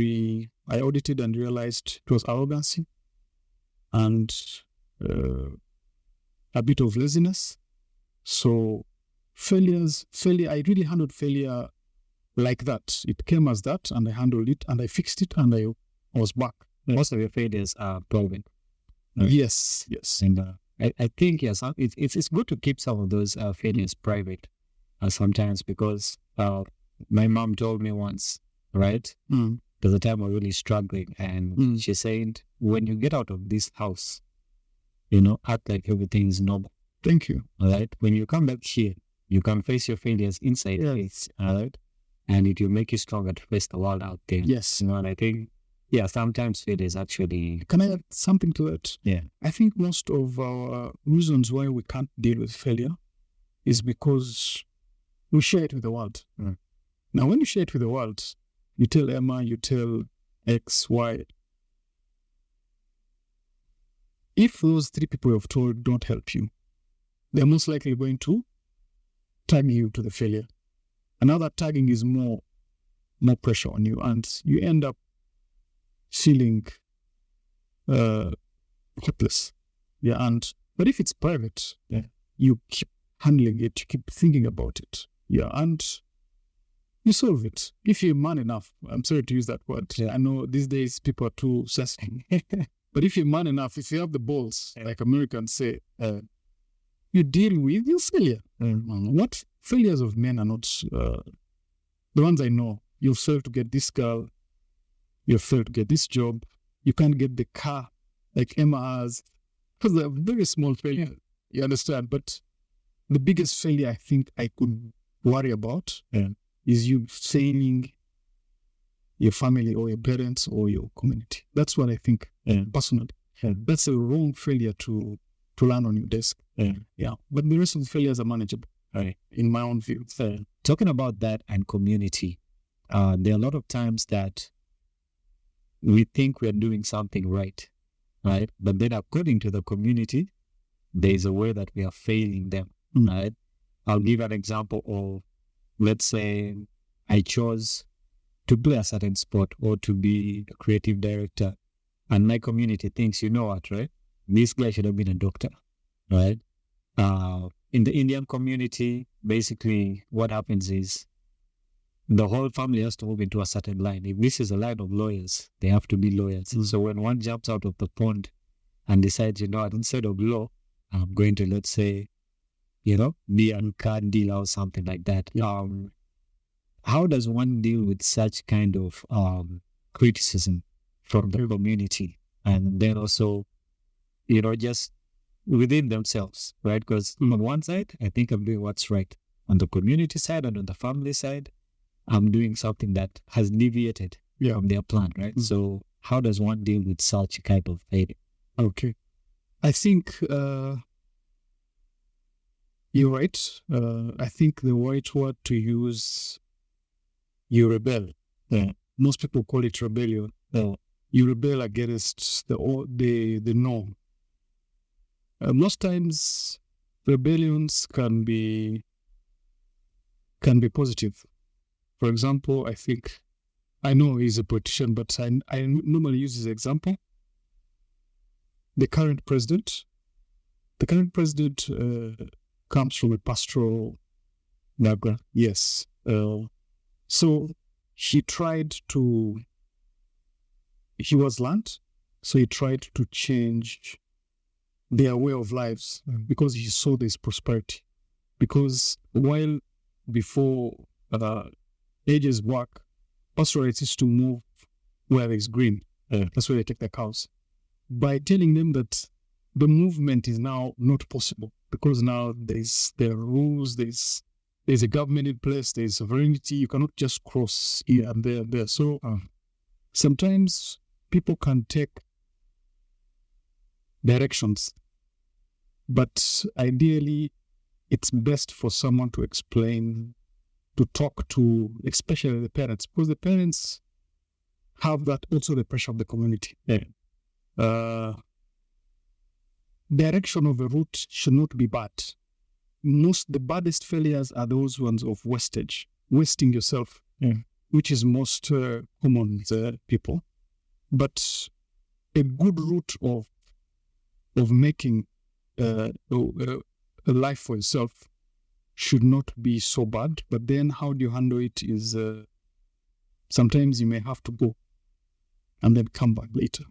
audited and realized it was arrogancy and a bit of laziness. So failure, I really handled failure like that. It came as that, and I handled it, and I fixed it, and I was back. Most of your failures are proven. Yes. And I think, it's good to keep some of those failures private sometimes, because my mom told me once, right? There's a time I was really struggling, and she said, when you get out of this house, act like everything is normal. Thank you. All right? When you come back here, you can face your failures inside face, all right? And it will make you stronger to face the world out there. Yes. And I think, sometimes failures actually... Can I add something to it? I think most of our reasons why we can't deal with failure is because we share it with the world. Now, when you share it with the world, you tell Emma, you tell X, Y. If those 3 people you have told don't help you, they're most likely going to tag you to the failure. Another tagging is more pressure on you, and you end up feeling hopeless. Yeah, but if it's private, you keep handling it, you keep thinking about it. Yeah, and you solve it. If you're man enough, I'm sorry to use that word. Yeah. I know these days people are too sensitive. But if you're man enough, if you have the balls, like Americans say, you deal with your failure. What failures of men are not the ones I know. You failed to get this girl, you failed to get this job, you can't get the car like Emma has. Because they're very small failure, you understand? But the biggest failure I think I could worry about is you failing your family or your parents or your community. That's what I think personally. That's a wrong failure to land on your desk. But the rest of the failures are manageable, in my own view. Talking about that and community, there are a lot of times that we think we're doing something right? But then according to the community, there's a way that we are failing them, right? I'll give an example of, let's say, I chose to play a certain sport or to be a creative director, and my community thinks, you know what, right? This guy should have been a doctor, right? In the Indian community, basically what happens is the whole family has to move into a certain line. If this is a line of lawyers, they have to be lawyers. So when one jumps out of the pond and decides, you know what, instead of law, I'm going to, let's say, be a car dealer or something like that. How does one deal with such kind of criticism from the community? And then also, just within themselves, right? Because on one side, I think I'm doing what's right. On the community side and on the family side, I'm doing something that has deviated from their plan, right? So how does one deal with such a kind of failure? Okay. I think you're right. I think the right word to use, you rebel. Most people call it rebellion. You rebel against the norm. Most times, rebellions can be positive. For example, I know he's a politician, but I normally use this example. The current president comes from a pastoral background. Yes. So he was land, so he tried to change their way of lives because he saw this prosperity. Because while before ages back, pastoralists used to move where there's green. That's where they take their cows. By telling them that the movement is now not possible because now there are rules, there's a government in place, there's sovereignty, you cannot just cross here and there and there. So sometimes people can take directions, but ideally it's best for someone to explain, to talk to, especially the parents, because the parents have that also the pressure of the community. Direction of a route should not be bad. The baddest failures are those ones of wastage, wasting yourself, which is most common with people. But a good route of making a life for yourself should not be so bad. But then how do you handle it is sometimes you may have to go and then come back later.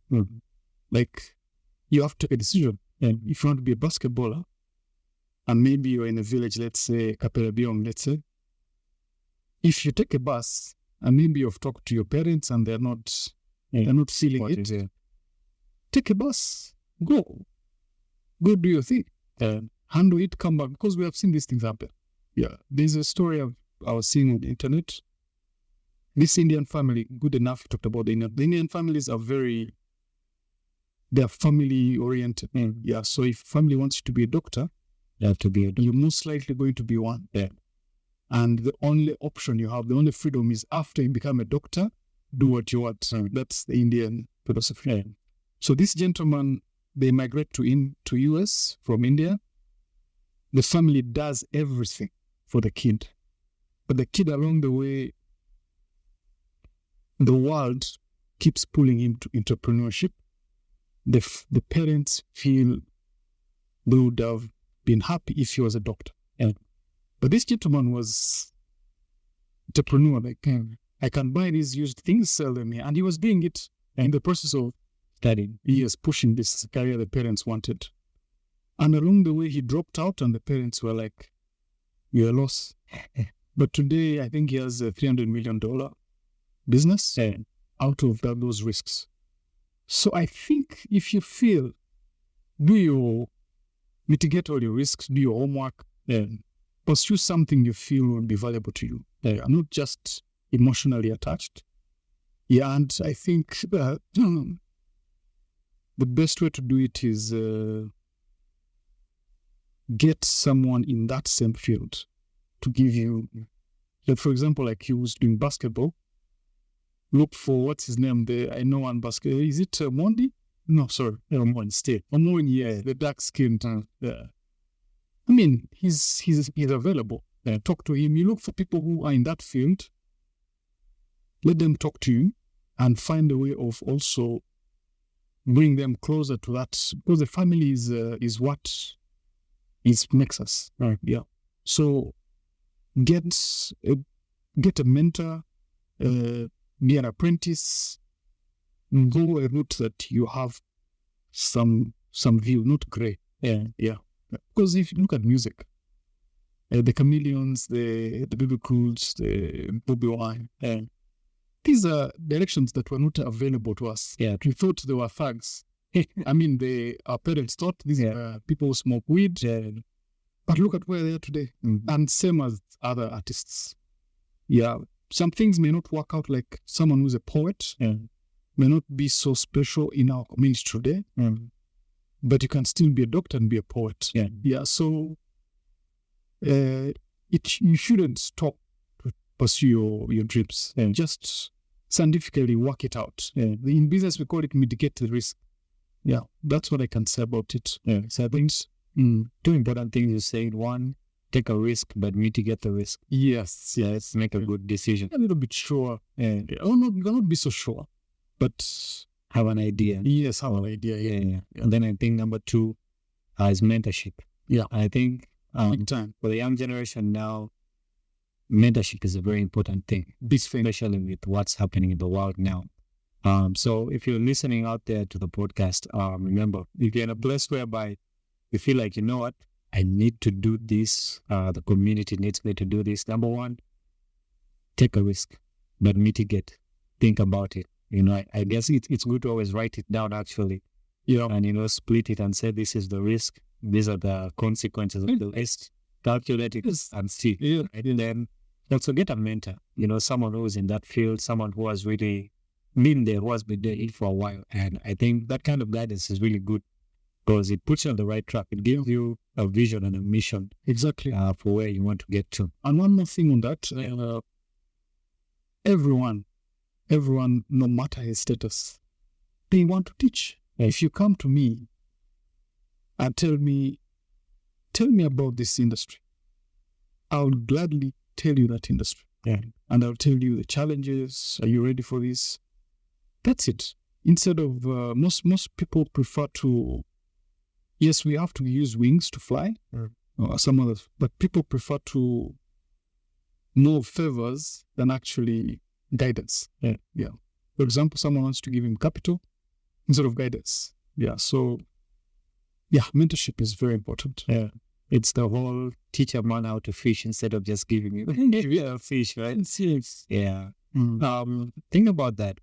Like you have to take a decision. And if you want to be a basketballer, and maybe you're in a village, let's say Kapelabiong, let's say, if you take a bus and maybe you've talked to your parents and they're not feeling it, take a bus, go do your thing, handle it, come back, because we have seen these things happen. Yeah, there's a story I was seeing on the internet. This Indian family, good enough, you talked about the Indian families are they're family oriented. Yeah, so if family wants you to be a doctor, you have to be a doctor. You're most likely going to be one. And the only option you have, the only freedom is after you become a doctor, do what you want. That's the Indian philosophy. So this gentleman, they migrate to US from India. the family does everything for the kid. But the kid along the way, the world keeps pulling him to entrepreneurship. The parents feel they would have been happy if he was a doctor. Yeah. But this gentleman was entrepreneur. Like, I can buy these used things, sell them here. And he was doing it in the process of studying. He was pushing this career the parents wanted. And along the way, he dropped out and the parents were like, you're a loss. But today, I think he has a $300 million business out of those risks. So I think if you feel, mitigate all your risks, do your homework, pursue something you feel will be valuable to you. Not just emotionally attached. Yeah, and I think the best way to do it is get someone in that same field to give you, like for example, like he was doing basketball. Look for, what's his name? I know one basketball. Is it Mondi? No, sorry. Omoin State. Omoin, yeah, the dark skinned. I mean, he's available. Talk to him. You look for people who are in that field. Let them talk to you and find a way of also bring them closer to that, because the family is what makes us. Right. Yeah. So get a mentor, be an apprentice, go a route that you have some view, not grey. Yeah. Because if you look at music, the Chameleons, the BB Cools, the Bobby Wine, these are directions that were not available to us. Yeah. We thought they were thugs. I mean, our parents thought these are people who smoke weed. But look at where they are today. Mm-hmm. And same as other artists. Yeah. Some things may not work out, like someone who's a poet may not be so special in our community today. But you can still be a doctor and be a poet. Yeah. So you shouldn't stop to pursue your dreams. Just scientifically work it out. In business, we call it mitigate the risk. Yeah, that's what I can say about it. So I think two important things you said. One, take a risk, but mitigate the risk. Yes. Make a good decision. A little bit sure. Not be so sure, but have an idea. Yes, have an idea. Yeah. And then I think number two is mentorship. Yeah. I think big time. For the young generation now, mentorship is a very important thing, especially with what's happening in the world now. So if you're listening out there to the podcast, remember, if you're in a place whereby you feel like, you know what, I need to do this, the community needs me to do this. Number one, take a risk, but mitigate. Think about it. I guess it's good to always write it down, actually. And, split it and say, this is the risk. These are the consequences of the risk. Calculate it and see. Yeah. Right? And then also get a mentor, someone who's in that field, someone who has really been there, who has been there for a while. And I think that kind of guidance is really good because it puts you on the right track. It gives you a vision and a mission. Exactly. For where you want to get to. And one more thing on that, everyone, no matter his status, they want to teach. If you come to me and tell me about this industry, I'll gladly tell you that industry. And I'll tell you the challenges. Are you ready for this? That's it. Instead of most people prefer to, yes, we have to use wings to fly, or some others, but people prefer to know favors than actually guidance. Yeah. For example, someone wants to give him capital instead of guidance. Yeah. So, mentorship is very important. It's the whole teach a man how to fish instead of just giving him a fish, right? Yeah. Think about that.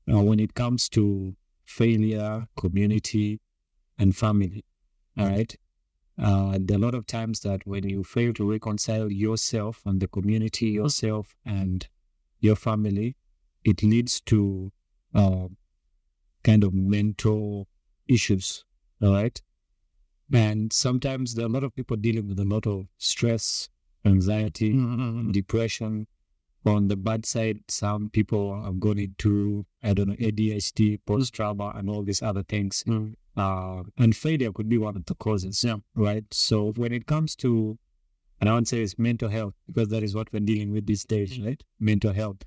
When it comes to failure, community, and family, all right? There are a lot of times that when you fail to reconcile yourself and the community, yourself and your family, it leads to kind of mental issues, all right? And sometimes there are a lot of people dealing with a lot of stress, anxiety, depression, on the bad side, some people have gone into, I don't know, ADHD, post-trauma, and all these other things. And failure could be one of the causes, right? So when it comes to, and I would say it's mental health, because that is what we're dealing with these days, right? Mental health.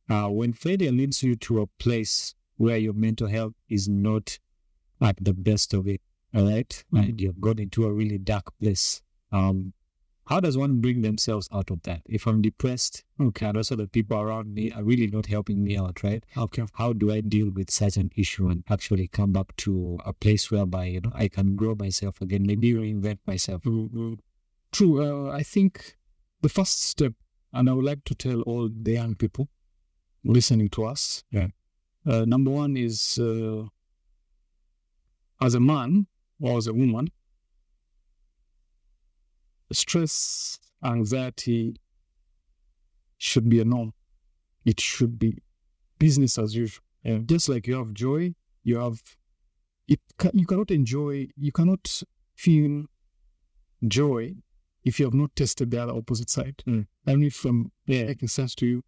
When failure leads you to a place where your mental health is not at the best of it, all right? And you've gone into a really dark place. How does one bring themselves out of that? If I'm depressed, and also the people around me are really not helping me out, right? How do I deal with such an issue and actually come back to a place whereby, I can grow myself again, maybe reinvent myself? True. I think the first step, and I would like to tell all the young people listening to us, number one is, as a man or as a woman, stress, anxiety should be a norm. It should be business as usual. Just like you have joy, you cannot feel joy if you have not tested the other opposite side. I mean, from making sense to you.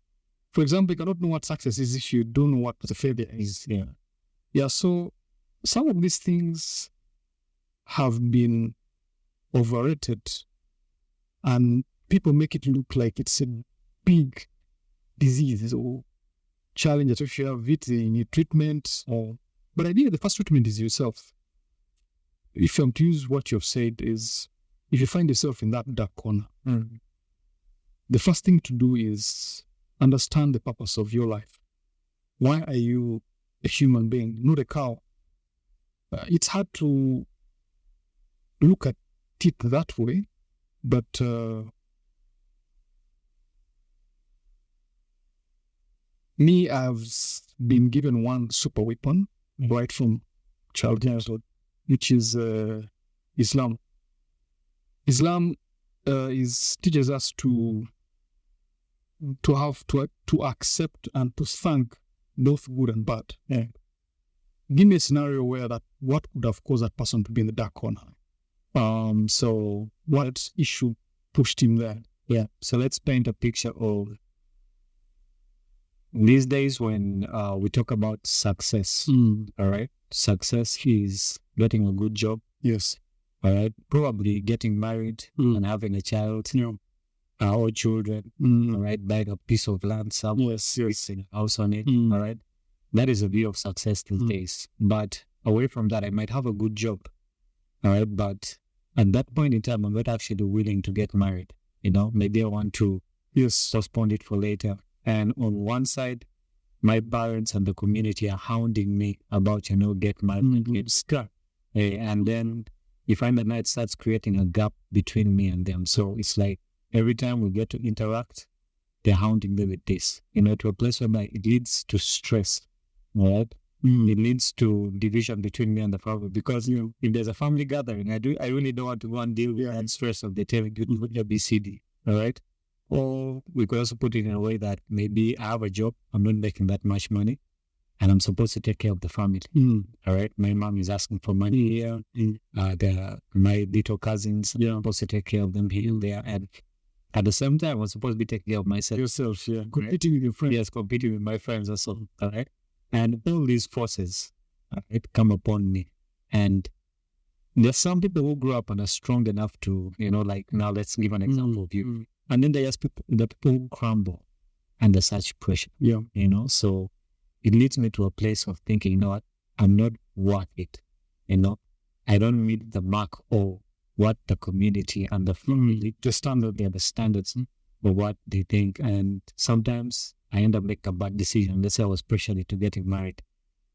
For example, you cannot know what success is if you don't know what the failure is. So some of these things have been overrated, and people make it look like it's a big disease or challenge that if you have it, you need treatment. But I think the first treatment is yourself. If I'm to use what you've said is, if you find yourself in that dark corner, the first thing to do is understand the purpose of your life. Why are you a human being, not a cow? It's hard to look at it that way, but me, I've been given one super weapon right from childhood, which is Islam. Islam teaches us to accept and to thank both good and bad. Give me a scenario where what would have caused that person to be in the dark corner. So what issue pushed him there? So let's paint a picture of these days when we talk about success. All right, success is getting a good job. Yes. All right, probably getting married and having a child. Or children. All right, buying a piece of land somewhere, a house on it. All right, that is a view of success these days. But away from that, I might have a good job. All right, but at that point in time, I'm not actually willing to get married. Maybe I want to postpone it for later. And on one side, my parents and the community are hounding me about, get married. And then you find that now it starts creating a gap between me and them. So it's like every time we get to interact, they're hounding me with this, to a place where it leads to stress. All right. It leads to division between me and the family, because if there's a family gathering, I really don't want to go and deal with that stress of the telling you to put your BCD, all right? Or we could also put it in a way that maybe I have a job, I'm not making that much money, and I'm supposed to take care of the family, all right? My mom is asking for money here, my little cousins, I'm supposed to take care of them here and there, and at the same time, I'm supposed to be taking care of myself. Yourself, competing with your friends. Yes, competing with my friends also, all right? And all these forces come upon me. And there's some people who grew up and are strong enough to, now let's give an example of you. And then there's the people who crumble under such pressure. So it leads me to a place of thinking, what, I'm not worth it. I don't meet the mark of what the community and the family, the standards of what they think. And sometimes I end up making a bad decision. Let's say I was pressured to getting married.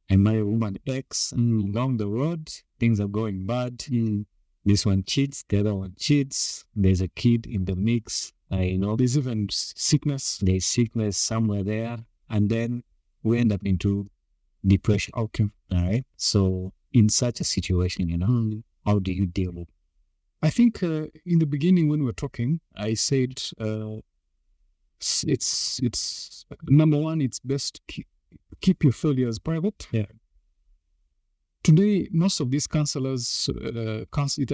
I marry a woman X, and along the road, things are going bad. This one cheats, the other one cheats. There's a kid in the mix. There's even sickness. There's sickness somewhere there. And then we end up into depression. Okay. All right. So in such a situation, how do you deal with it? I think in the beginning when we were talking, I said it's number one, it's best keep your failures private. Today, most of these counselors, they're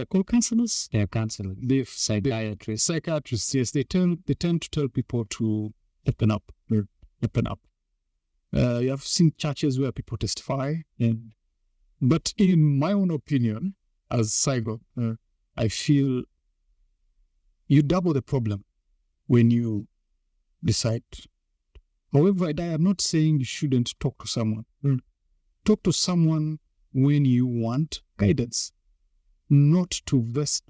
called counselors? They're counselors. They're psychiatrists. Psychiatrists, yes. They tend to tell people to open up. Open up. You have seen churches where people testify. But in my own opinion, as Saigo, I feel you double the problem when you decide. However, I am not saying you shouldn't talk to someone. Talk to someone when you want guidance, not to vent,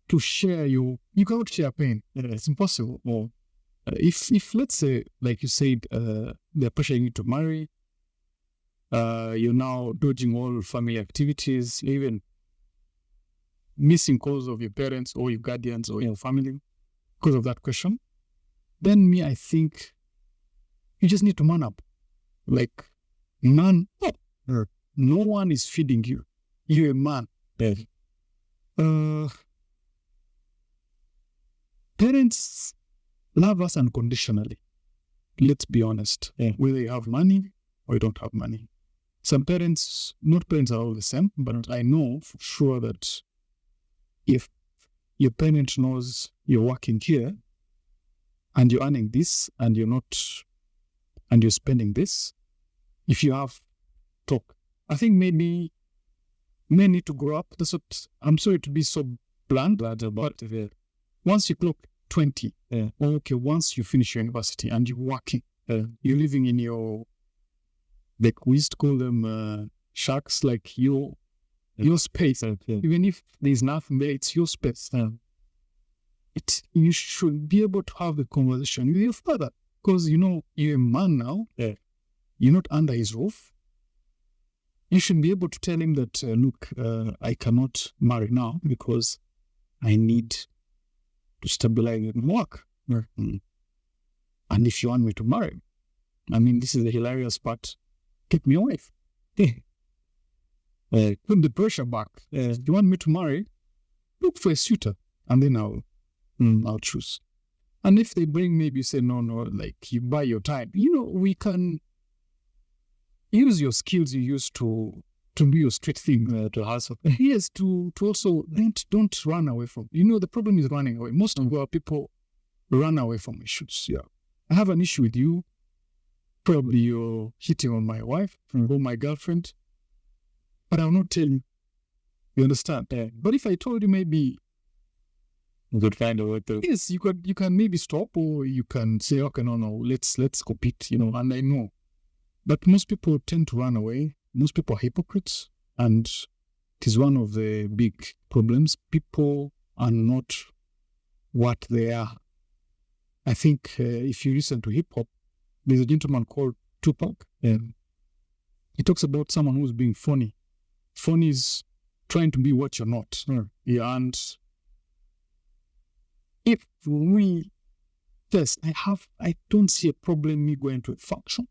to share you cannot share pain. It's impossible. If let's say, like you said, they're pressuring you to marry, you're now dodging all family activities, even missing calls of your parents or your guardians or your family because of that question, then I think you just need to man up. Like, man up. No one is feeding you. You're a man. Parents love us unconditionally. Let's be honest. Whether you have money or you don't have money. Some parents, not parents are all the same, but I know for sure that if your parent knows you're working here and you're earning this and you're spending this, if you have talk, I think maybe men need to grow up. That's what, I'm sorry to be so blunt, but once you clock 20, okay, once you finish your university and you're working, you're living in your, like we used to call them shacks, like your space. Even if there's nothing there, it's your space. You should be able to have the conversation with your father because, you're a man now. You're not under his roof. You should be able to tell him that, look, I cannot marry now because I need to stabilize and work. And if you want me to marry, this is the hilarious part, get me a wife. Put the pressure back. If you want me to marry, look for a suitor, and then I'll choose. And if they bring, maybe say, no, like you buy your time. We can use your skills you used to do your straight thing, to hustle. Yes, to also don't run away from. The problem is running away. Most of our people run away from issues. I have an issue with you. Probably you're hitting on my wife or my girlfriend, but I'll not tell you. You understand? But if I told you, maybe you could find a way to. Yes, you can maybe stop, or you can say, okay, no, let's compete. And I know, but most people tend to run away. Most people are hypocrites, and it is one of the big problems. People are not what they are. I think if you listen to hip hop, there's a gentleman called Tupac. He talks about someone who's being funny. Funny is trying to be what you're not. And if we first, I don't see a problem me going to a function.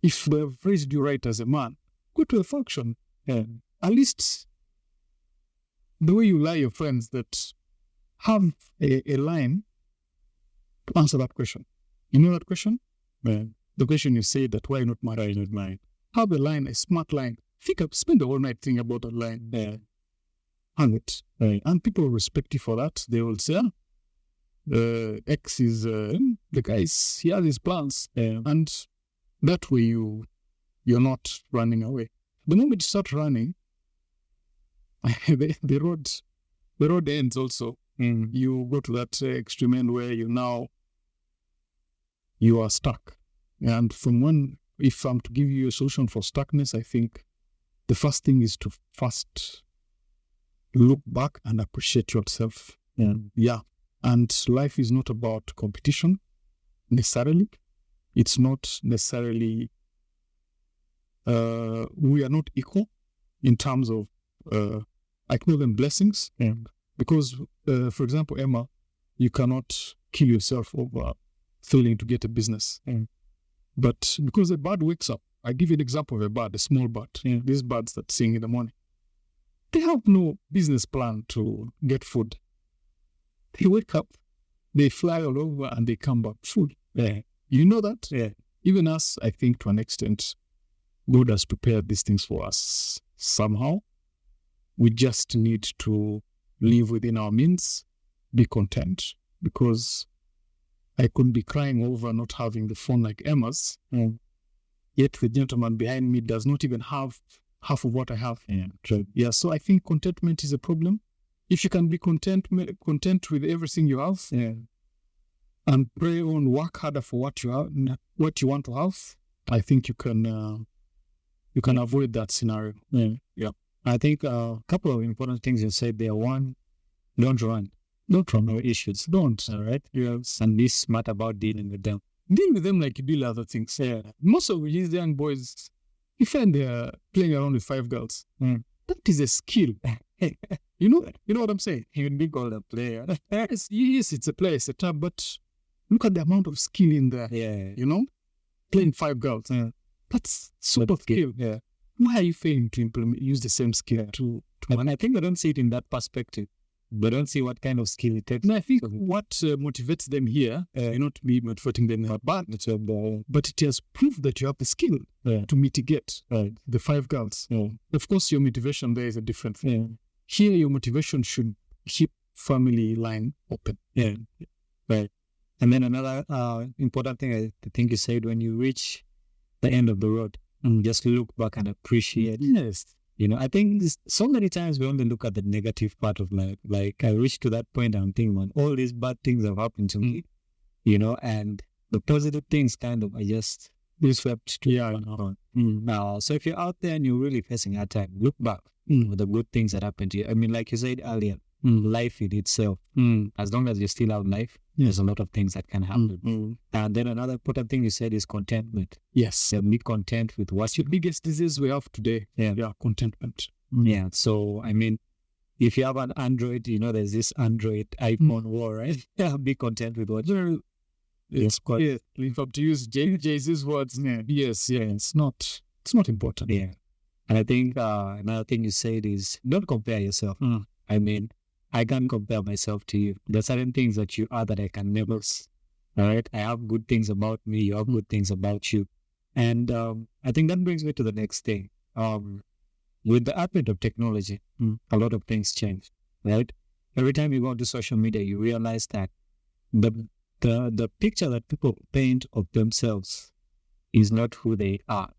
If they've raised you right as a man, go to a function. At least the way you lie your friends that have a line to answer that question. You know that question? The question you say that why not mine? Have a line, a smart line. Spend the whole night thinking about that line. Hang it. And people will respect you for that. They will say, X is the guy, he has his plans. And that way you're not running away. The moment you start running, the road ends also. You go to that extreme end where you are stuck. And if I'm to give you a solution for stuckness, I think the first thing is to first look back and appreciate yourself. And life is not about competition necessarily. It's not necessarily, we are not equal in terms of, I call them blessings. Because, for example, Emma, you cannot kill yourself over failing to get a business. But because a bird wakes up, I give you an example of a bird, a small bird. These birds that sing in the morning. They have no business plan to get food. They wake up, they fly all over, and they come back full. You know that? Even us, I think to an extent, God has prepared these things for us somehow. We just need to live within our means, be content, because I could be crying over not having the phone like Emma's. Yet the gentleman behind me does not even have half of what I have. Yeah, true. Yeah, so I think contentment is a problem. If you can be content with everything you have, and pray on, work harder for what you have, what you want to have, I think you can avoid that scenario. Yeah. I think a couple of important things you said there. One, don't run no issues. Don't. All right. Yes. And be smart about dealing with them. Deal with them like you deal other things. Yeah. Most of these young boys, you find they're playing around with 5 girls. That is a skill. You know what I'm saying? You would be called a player. Yes, it's a play, it's a tab, but look at the amount of skill in there. Yeah. Playing 5 girls. That's super skill. Yeah. Why are you failing to use the same skill to And I think they don't see it in that perspective. They don't see what kind of skill it takes. And I think what motivates them here may not be motivating them in a bad, but it has proved that you have the skill to mitigate the 5 girls. Of course, your motivation there is a different thing. Here, your motivation should keep family line open. Yeah, right. And then another important thing I think you said, when you reach the end of the road, just look back and appreciate. Yes. I think so many times we only look at the negative part of life. Like, I reached to that point, I'm thinking, man, all these bad things have happened to me, and the positive things kind of are just swept to now. So if you're out there and you're really facing hard time, look back with the good things that happened to you. I mean, like you said earlier, life in itself, as long as you still have life, there's a lot of things that can happen. And then another important thing you said is contentment. Yes. Be content with what's your biggest disease we have today. Yeah, contentment. Yeah. So, I mean, if you have an Android, there's this Android iPhone war, right? Be content with what you're. It's quite. Yeah, if I'm to use Jay-Z's words, yes, it's not important. Yeah. And I think another thing you said is, don't compare yourself. I mean, I can't compare myself to you. There are certain things that you are that I can never. All right. I have good things about me. You have good things about you. And I think that brings me to the next thing. With the advent of technology, a lot of things change, right? Every time you go onto social media, you realize that the picture that people paint of themselves is not who they are.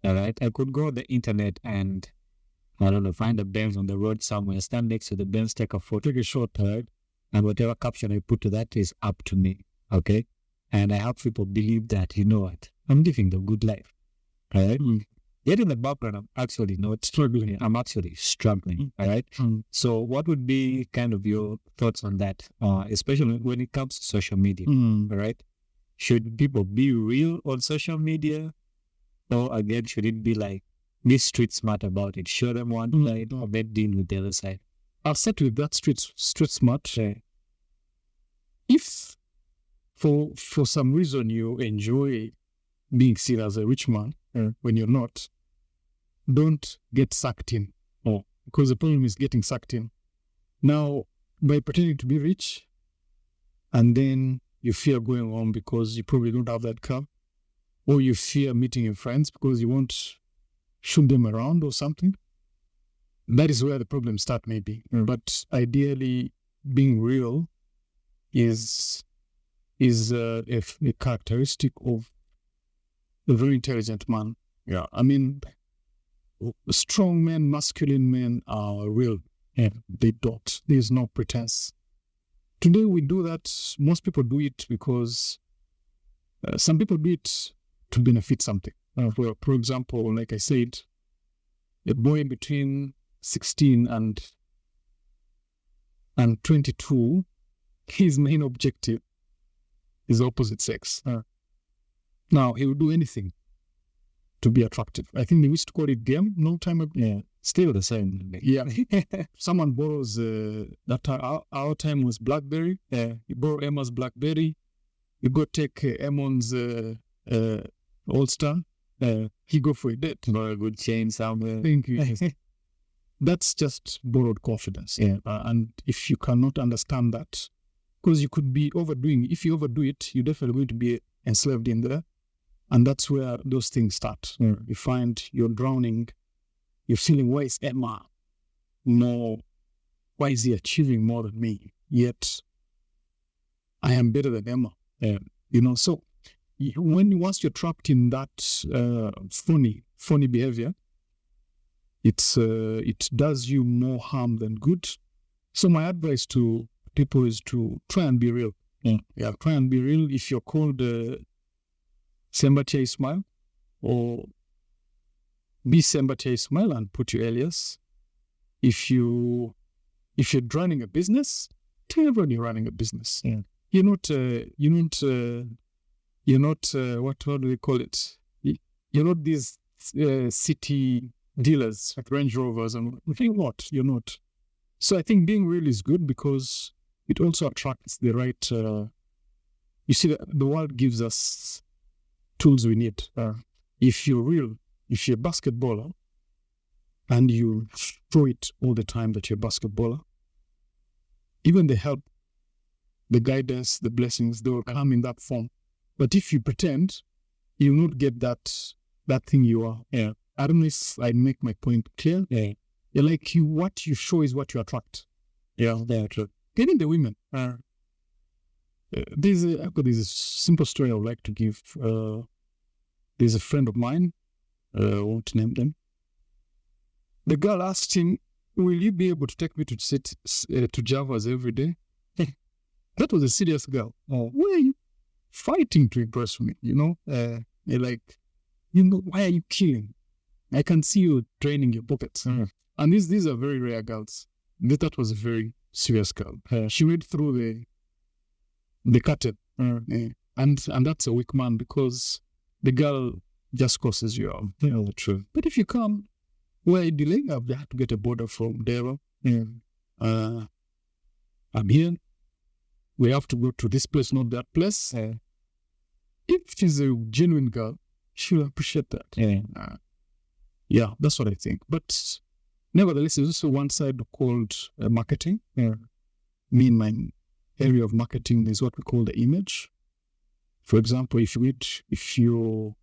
All right. I could go on the internet and, I don't know, find a Benz on the road somewhere, stand next to the Benz, take a photo, take a short, right? And whatever caption I put to that is up to me. Okay. And I have people believe that, you know what, I'm living the good life. Right? Yet in the background, I'm actually not struggling. I'm actually struggling. All right. So what would be kind of your thoughts on that, especially when it comes to social media? All right. Should people be real on social media? Or again, should it be like, be street smart about it? Show them one side or then deal with the other side. I'll set with that street smart. If for some reason you enjoy being seen as a rich man when you're not, don't get sucked in. Because the problem is getting sucked in. Now, by pretending to be rich, and then you fear going home because you probably don't have that car, or you fear meeting your friends because you won't shoot them around or something, that is where the problems start maybe. But ideally, being real is a characteristic of a very intelligent man. Yeah, I mean, strong men, masculine men are real. They don't. There's no pretense. Today we do that. Most people do it because some people do it to benefit something. For example, like I said, a boy between 16 and 22, his main objective is the opposite sex. Now, he will do anything to be attractive. I think they used to call it game no time ago. Yeah, still the same. Yeah. Someone borrows, our time was BlackBerry. You borrow Emma's BlackBerry. You go take Emon's All-Star. He go for a date. Borrow a good chain somewhere. Thank you. That's just borrowed confidence. And if you cannot understand that, because you could be overdoing, if you overdo it, you're definitely going to be enslaved in there. And that's where those things start. You find you're drowning. You're feeling, why is Emma more? Why is he achieving more than me? Yet, I am better than Emma. Yeah. So once you're trapped in that funny behavior, it does you more harm than good. So my advice to people is to try and be real. Yeah, try and be real. If you're called Sembatia Ismail, or be Sembatia Ismail and put your alias. If you're running a business, tell everyone you're running a business. Yeah. You're not what do they call it? You're not these city dealers like Range Rovers and you're not. So I think being real is good because it also attracts the right. You see, the world gives us tools we need. If you're real, if you're a basketballer, and you show it all the time that you're a basketballer, even the help, the guidance, the blessings, they will come in that form. But if you pretend, you'll not get that thing you are. Yeah. I don't know if I make my point clear. Yeah. You're like what you show is what you attract. Yeah, they are true. Getting the women. There's a simple story I would like to give. There's a friend of mine, I won't name them. The girl asked him, "Will you be able to take me to sit to Java's every day?" That was a serious girl. Why are you fighting to impress me? You're like, why are you killing? I can see you draining your pockets. And these are very rare girls. That was a very serious girl. She went through the curtain. And that's a weak man because the girl just crosses you out. True. But if you come, where you delaying, I've had to get a border from Deva. I'm here. We have to go to this place, not that place. If she's a genuine girl, she'll appreciate that. Yeah, that's what I think. But nevertheless, there's also one side called marketing. Me in my area of marketing is what we call the image. For example, if you're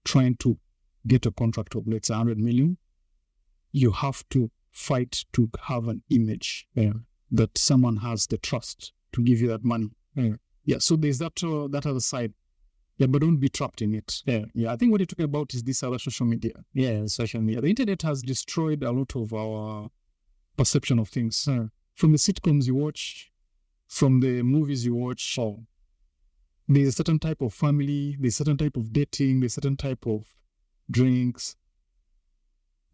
trying to get a contract of, let's say, 100 million, you have to fight to have an image that someone has the trust to give you that money. Yeah, so there's that other side. Yeah, but don't be trapped in it. Yeah, I think what you're talking about is this other social media. Yeah, social media. The internet has destroyed a lot of our perception of things. From the sitcoms you watch, from the movies you watch, there's a certain type of family, there's a certain type of dating, there's a certain type of drinks.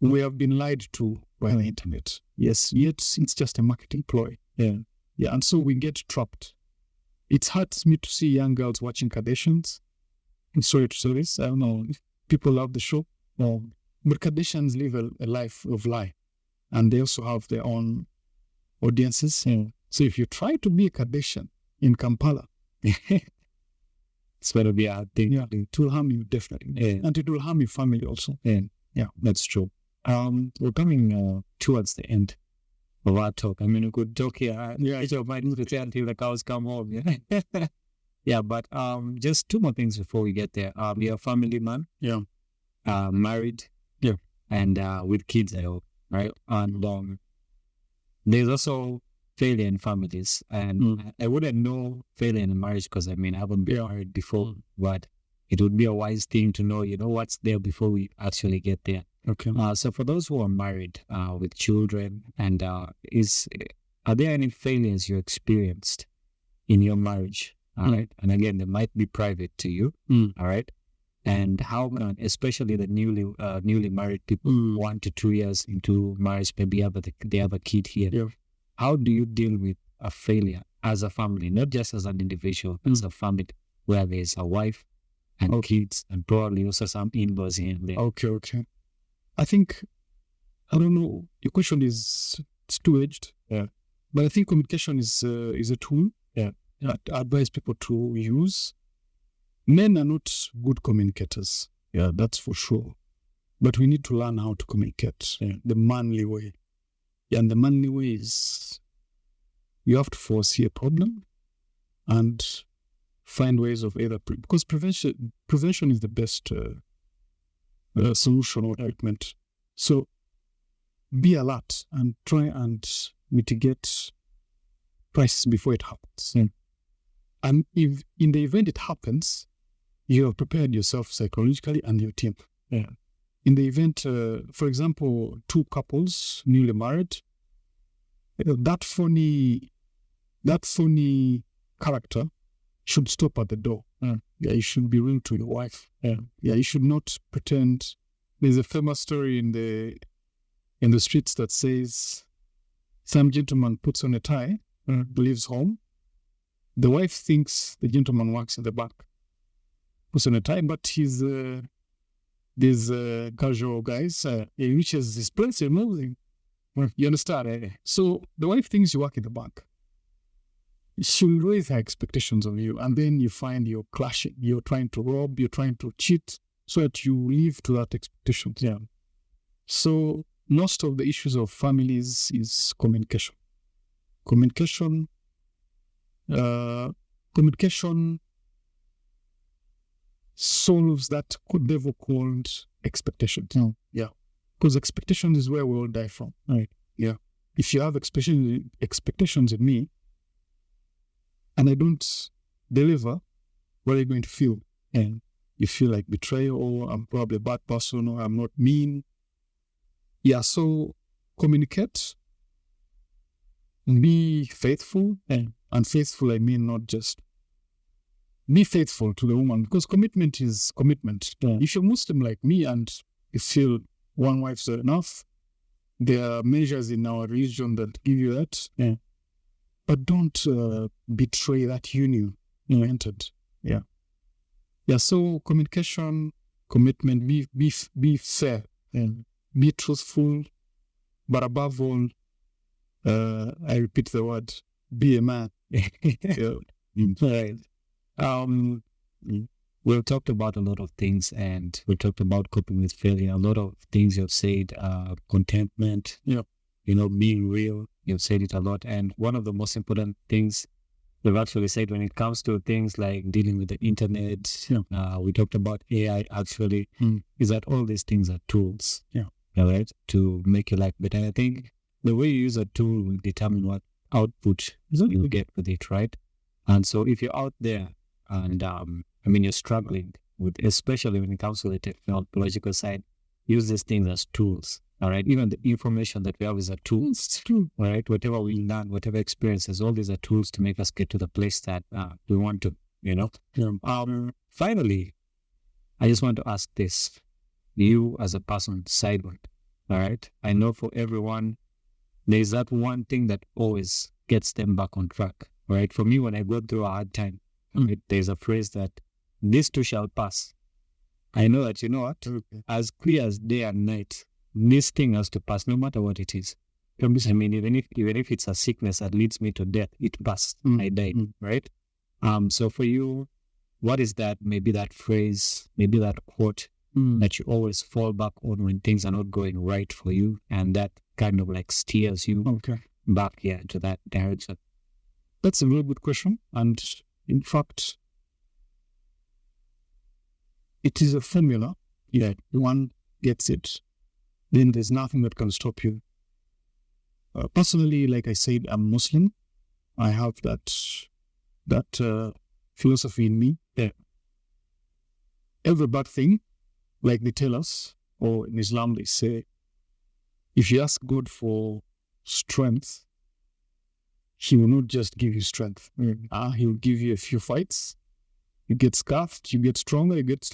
We have been lied to by the internet. Yes, yet it's just a marketing ploy. Yeah, and so we get trapped. It hurts me to see young girls watching Kardashians. I'm sorry to say this. I don't know if people love the show. But Kardashians live a life of lie. And they also have their own audiences. So if you try to be a Kardashian in Kampala, it's going to be a thing. Yeah, it will harm you definitely. And it will harm your family also. Yeah, that's true. We're coming towards the end of our talk. I mean, we could talk here. It's your mind to say until the cows come home. Yeah. Yeah, but just two more things before we get there. You're a family man. Yeah. Married. Yeah. And with kids, I hope, right? And there's also failure in families. And I wouldn't know failure in marriage because, I mean, I haven't been married before. But it would be a wise thing to know, what's there before we actually get there. Okay. So for those who are married with children, and are there any failures you experienced in your marriage? All right. And again, they might be private to you. All right. And how, especially the newly married people, 1 to 2 years into marriage, maybe they have a kid here. Yeah. How do you deal with a failure as a family, not just as an individual, as a family where there's a wife and kids and probably also some in-laws here and there? Okay. I think, I don't know, your question it's two-edged. Yeah. But I think communication is a tool. Yeah. I advise people to use. Men are not good communicators. Yeah, that's for sure. But we need to learn how to communicate the manly way. Yeah, and the manly way is you have to foresee a problem and find ways of either because prevention is the best solution or treatment. So be alert and try and mitigate crisis before it happens. And if in the event it happens, you have prepared yourself psychologically and your team. Yeah. In the event, for example, two couples newly married, that funny character should stop at the door. Yeah, you should be real to your wife. Yeah, you should not pretend. There's a famous story in the streets that says some gentleman puts on a tie, leaves home. The wife thinks the gentleman works in the back, puts on a tie, but he's these casual guys. He reaches this place, you understand? So the wife thinks you work in the back. She'll raise her expectations of you, and then you find you're clashing. You're trying to rob, you're trying to cheat, so that you live to that expectation. Yeah. So most of the issues of families is communication. Communication solves that devil called expectations. Yeah. Because expectation is where we all die from. Right. Yeah. If you have expectations in me, and I don't deliver, what are you going to feel? And you feel like betrayal, or I'm probably a bad person, or I'm not mean. Yeah, so communicate, be faithful, and faithful, I mean not just be faithful to the woman, because commitment is commitment. Yeah. If you're Muslim like me and you feel one wife's enough, there are measures in our religion that give you that. Yeah. But don't betray that union you entered. Yeah. Yeah, so communication, commitment, be fair, and be truthful, but above all, I repeat the word, be a man. Yeah. Right. We've talked about a lot of things, and we talked about coping with failure. A lot of things you've said, contentment, being real. You've said it a lot. And one of the most important things we've actually said when it comes to things like dealing with the internet, we talked about AI actually, is that all these things are tools, right, to make your life better. And I think the way you use a tool will determine what output you get with it, right? And so if you're out there and, you're struggling with, especially when it comes to the technological side, use these things as tools. All right. Even the information that we have is a tool. It's true. All right. Whatever we learn, whatever experiences, all these are tools to make us get to the place that we want to, Finally, I just want to ask this. You as a person, sideward. All right. I know for everyone, there's that one thing that always gets them back on track. All right. For me, when I go through a hard time, there's a phrase that this too shall pass. I know that, as clear as day and night, this thing has to pass, no matter what it is. Even if it's a sickness that leads me to death, it passed. I died, right? So for you, what is that? Maybe that phrase, maybe that quote that you always fall back on when things are not going right for you, and that kind of like steers you back to that direction. That's a really good question, and in fact, it is a formula. Yeah, one gets it, then there's nothing that can stop you. Personally, like I said, I'm Muslim. I have that philosophy in me. Yeah. Every bad thing, like they tell us, or in Islam they say, if you ask God for strength, He will not just give you strength. He will give you a few fights. You get scuffed, you get stronger, you get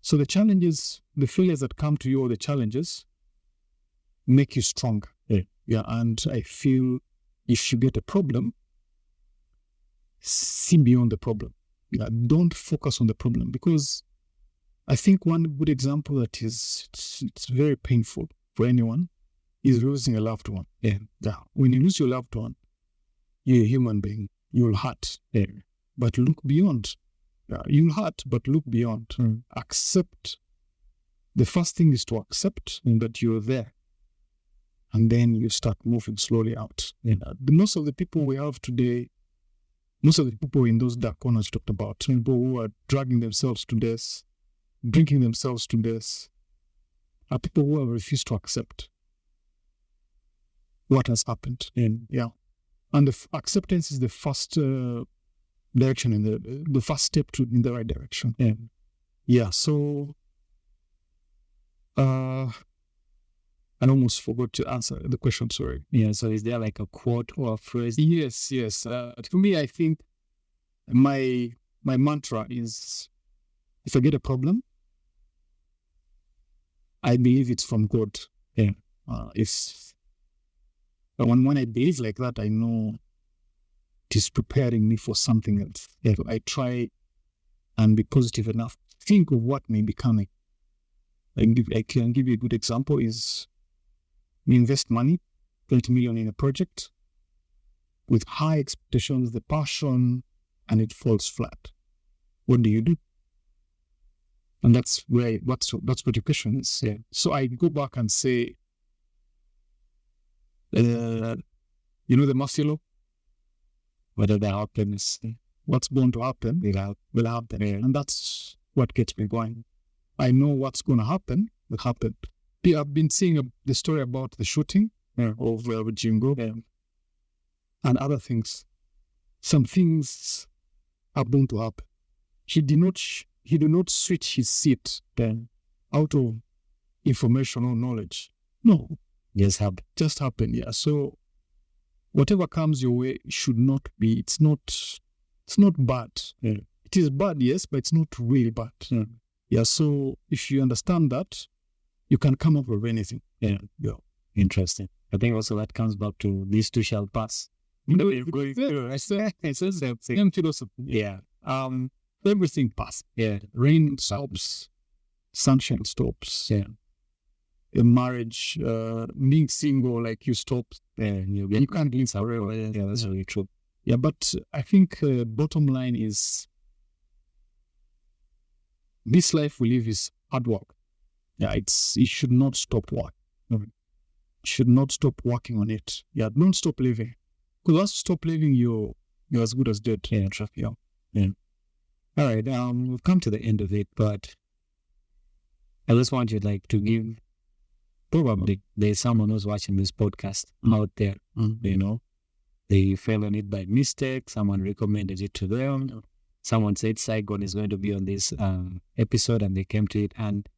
so the challenges, the failures that come to you, or the challenges, make you stronger. Yeah, and I feel if you get a problem, see beyond the problem. Yeah, don't focus on the problem, because I think one good example that it's very painful for anyone is losing a loved one. Yeah. When you lose your loved one, you're a human being. You'll hurt. Yeah. But look beyond. Yeah, you'll hurt, but look beyond. Accept. The first thing is to accept that you're there. And then you start moving slowly out. Most of the people we have today, most of the people in those dark corners talked about, people who are dragging themselves to death, drinking themselves to death, are people who have refused to accept what has happened. And the acceptance is the first direction, in the first step in the right direction. Yeah. So, I almost forgot to answer the question. Sorry. Yeah. So is there like a quote or a phrase? Yes. For me, I think my mantra is, if I get a problem, I believe it's from God. Yeah. When I believe like that, I know it is preparing me for something else. Yeah. So I try and be positive enough. Think of what may be coming. I can give you a good example is we invest money, 20 million in a project with high expectations, the passion, and it falls flat. What do you do? And that's what your question is. Yeah. So I go back and say, the Murphy law? Whatever happens, What's going to happen will happen. Yeah. And that's what gets me going. I know what's going to happen will happen. I've been seeing the story about the shooting of Jingo and other things. Some things are bound to happen. He did not switch his seat out of information or knowledge. No. Just happen. Yeah. So whatever comes your way should not be, it's not bad. Yeah. It is bad, yes, but it's not really bad. Yeah. So if you understand that, you can come up with anything. Yeah. Interesting. I think also that comes back to these two shall pass. It's the same philosophy. Yeah. Everything passes. Yeah. Rain stops, sunshine stops. Yeah. A marriage, being single, like you stop. You can't live forever. Yeah, that's really true. Yeah, but I think bottom line is this life we live is hard work. Yeah, it should not stop work. Should not stop working on it. Yeah, don't stop living. Because once you stop living, you're as good as dead. Yeah. All right. We've come to the end of it, but I just want you to give. Probably there's someone who's watching this podcast out there. They fell on it by mistake. Someone recommended it to them. Someone said Saigon is going to be on this episode, and they came to it, and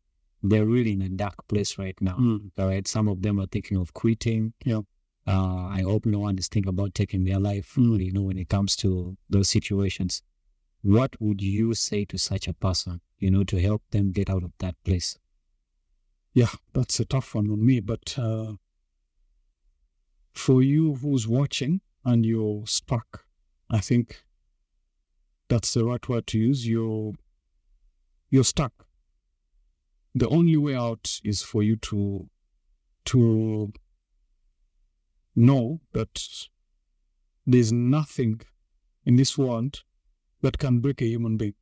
they're really in a dark place right now. All right. Some of them are thinking of quitting. Yeah. I hope no one is thinking about taking their life, when it comes to those situations. What would you say to such a person, to help them get out of that place? Yeah, that's a tough one on me. But for you who's watching and you're stuck, I think that's the right word to use. You're stuck. The only way out is for you to know that there's nothing in this world that can break a human being.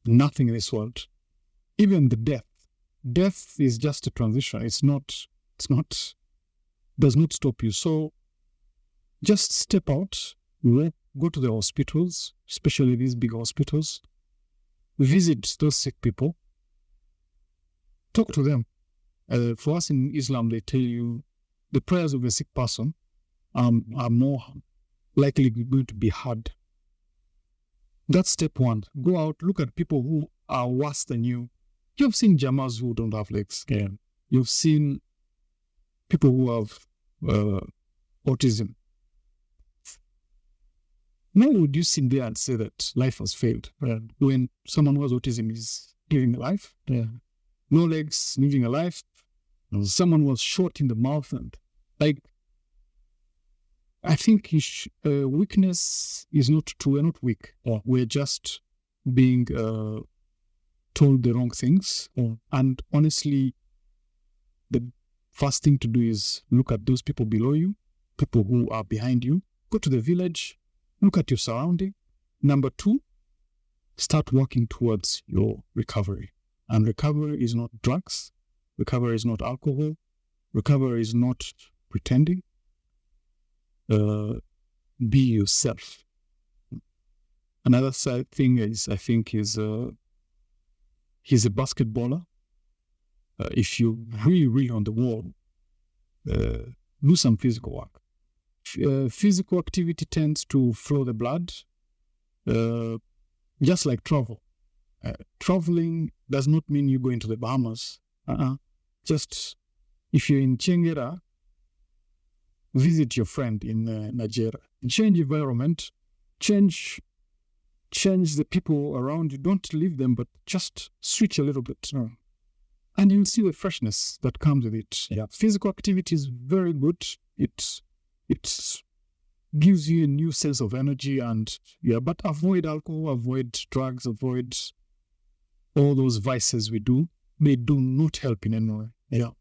Nothing in this world. Even the death. Death is just a transition. Does not stop you. So just step out, go to the hospitals, especially these big hospitals, visit those sick people, talk to them. For us in Islam, they tell you the prayers of a sick person are more likely going to be heard. That's step one. Go out, look at people who are worse than you. You've seen Jamas who don't have legs. Yeah. You've seen people who have autism. Now would you sit there and say that life has failed? When someone who has autism is living a life? Yeah. No legs, living a life. Someone was shot in the mouth, and I think weakness is not true. We're not weak. We're just being told the wrong things. And honestly, the first thing to do is look at those people below you, people who are behind you. Go to the village, look at your surrounding. Number two, start working towards your recovery. And recovery is not drugs. Recovery is not alcohol. Recovery is not pretending. Be yourself. Another side thing is, I think, is he's a basketballer. If you're really on the wall, do some physical work. Physical activity tends to flow the blood, just like travel. Traveling does not mean you go into the Bahamas. Just if you're in Chengera, visit your friend in Nigeria. Change environment, change the people around you. Don't leave them, but just switch a little bit. And you'll see the freshness that comes with it. Yeah. Physical activity is very good. It gives you a new sense of energy but avoid alcohol, avoid drugs, avoid all those vices we do. They do not help in any way. Yeah.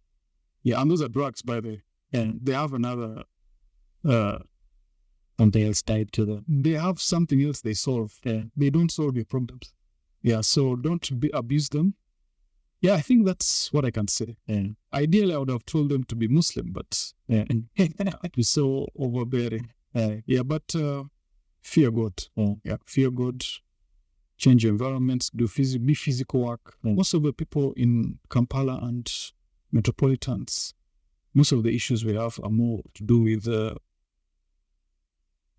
Yeah, and those are drugs, by the way. And they have another something else tied to them. They have something else they solve. Yeah. They don't solve your problems. Yeah, so don't abuse them. Yeah, I think that's what I can say. Yeah. Ideally, I would have told them to be Muslim, but it'd be so overbearing. But fear God. Yeah, fear God. Change your environment. Be physical work. Most of the people in Kampala and metropolitans, most of the issues we have are more to do with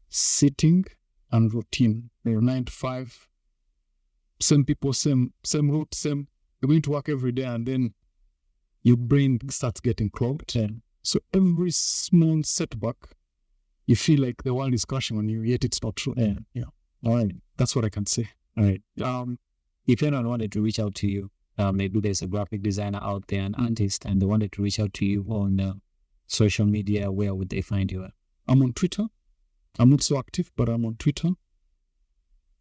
sitting and routine. 9 to 5. Same people, same route, same. You're going to work every day, and then your brain starts getting clogged. Yeah. So every small setback, you feel like the world is crashing on you, yet it's not true. Yeah. All right. That's what I can say. All right. If anyone wanted to reach out to you, maybe there's a graphic designer out there, an artist, and they wanted to reach out to you on social media, where would they find you at? I'm on Twitter. I'm not so active, but I'm on Twitter.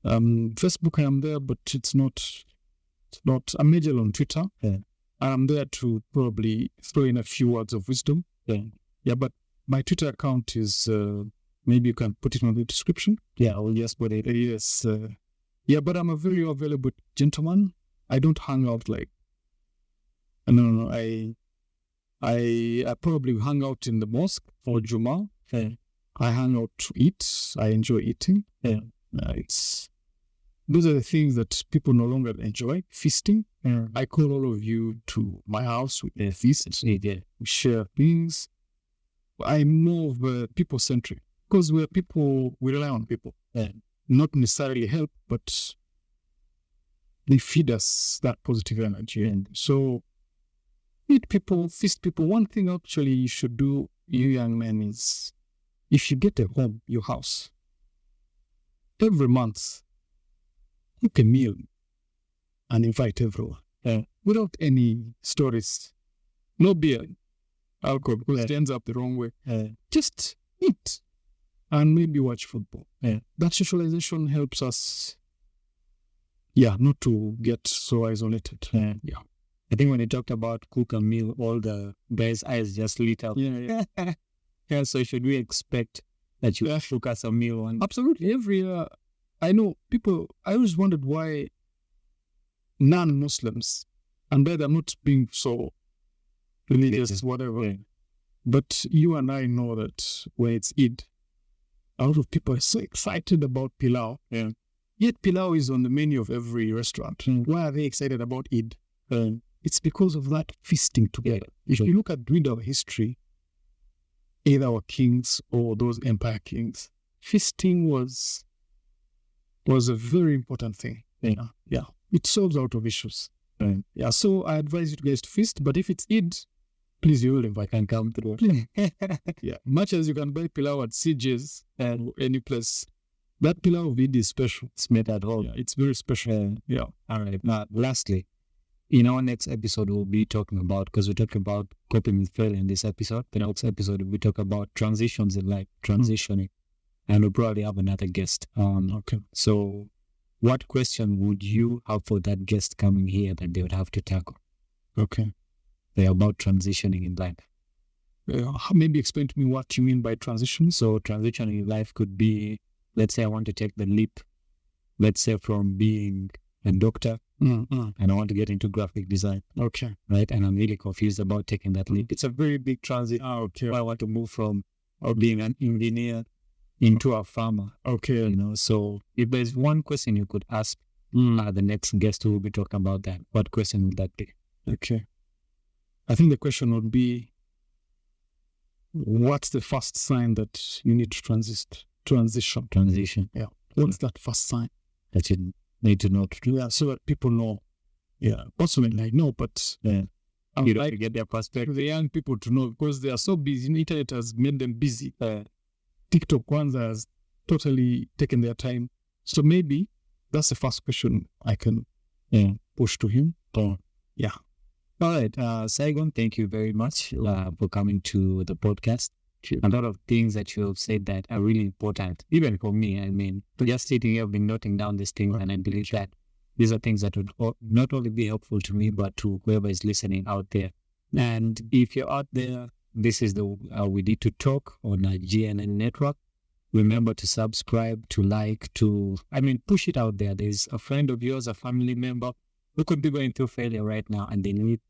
Facebook, I am there, but it's not. I'm major on Twitter. Yeah. And I'm there to probably throw in a few words of wisdom. Yeah, but my Twitter account is, maybe you can put it on the description. Yeah, I will just put it. Yes. But I'm a very available gentleman. I don't hang out like, no. I probably hang out in the mosque for Juma. Yeah. I hang out to eat. I enjoy eating. Yeah. Those are the things that people no longer enjoy. Feasting. I call all of you to my house with a feast. Yeah. We share things. I'm more of a people-centric because we're people, we rely on people. Not necessarily help, but they feed us that positive energy. And so meet people, feast people. One thing actually you should do, you young men, is if you get a home, your house, every month, cook a meal and invite everyone without any stories. No beer, alcohol, because it ends up the wrong way. Just eat and maybe watch football. That socialization helps us, not to get so isolated. I think when you talked about cook a meal, all the guys' eyes just lit up. Yeah. So should we expect that you cook us a meal one? Absolutely. Every year, I know people, I always wondered why non-Muslims, and by that I'm not being so religious, whatever, but you and I know that when it's Eid, a lot of people are so excited about pilau. Yet pilau is on the menu of every restaurant. Why are they excited about Eid? It's because of that feasting together. If you look at read our history, either our kings or those empire kings, feasting was a very important thing. It solves a lot of issues. So I advise you guys to feast, but if it's Eid, please, you will invite and come through. Much as you can buy pilau at CJ's and any place, that pilau of Eid is special. It's made at home. It's very special. All right. Now, lastly, in our next episode, we'll be talking about, because we talk about coping with failure in this episode, the next episode, we talk about transitions in life, transitioning. And we'll probably have another guest. So what question would you have for that guest coming here that they would have to tackle? They're about transitioning in life. Maybe explain to me what you mean by transition. So transitioning in life could be, let's say I want to take the leap, let's say from being a doctor, and I want to get into graphic design. Right? And I'm really confused about taking that leap. It's a very big transition. I want to move from being an engineer into a farmer. So if there's one question you could ask the next guest who will be talking about that, what question would that be? I think the question would be, what's the first sign that you need to transition? Transition. What's that first sign that you need to know to do? Yeah, so that people know. Yeah, personally I know, but Yeah. I You would don't like get their perspective. the young people to know because they are so busy. The internet has made them busy. TikTok Kwanzaa has totally taken their time. So maybe that's the first question I can push to him. Yeah. All right, Saigon, thank you very much for coming to the podcast. A lot of things that you have said that are really important, even for me. I mean, just sitting here, I've been noting down these things, and I believe that these are things that would not only be helpful to me, but to whoever is listening out there. And if you're out there, this is the We Need to Talk on GNN Network. Remember to subscribe, to like, push it out there. There's a friend of yours, a family member who could be going through failure right now, and they need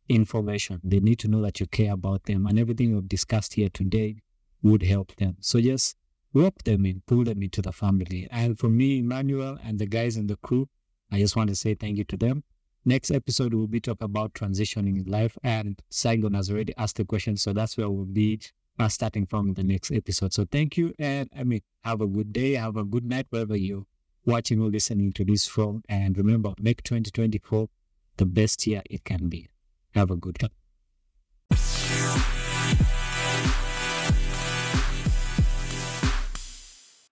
information. They need to know that you care about them, and everything we've discussed here today would help them. So just rope them in, pull them into the family. And for me, Emmanuel, and the guys in the crew, I just want to say thank you to them. Next episode, we'll be talking about transitioning in life, and Saigon has already asked the question, so that's where we'll be starting from the next episode. So thank you, and have a good day, have a good night, wherever you're watching or listening to this from. And remember, make 2024 the best year it can be. Have a good one.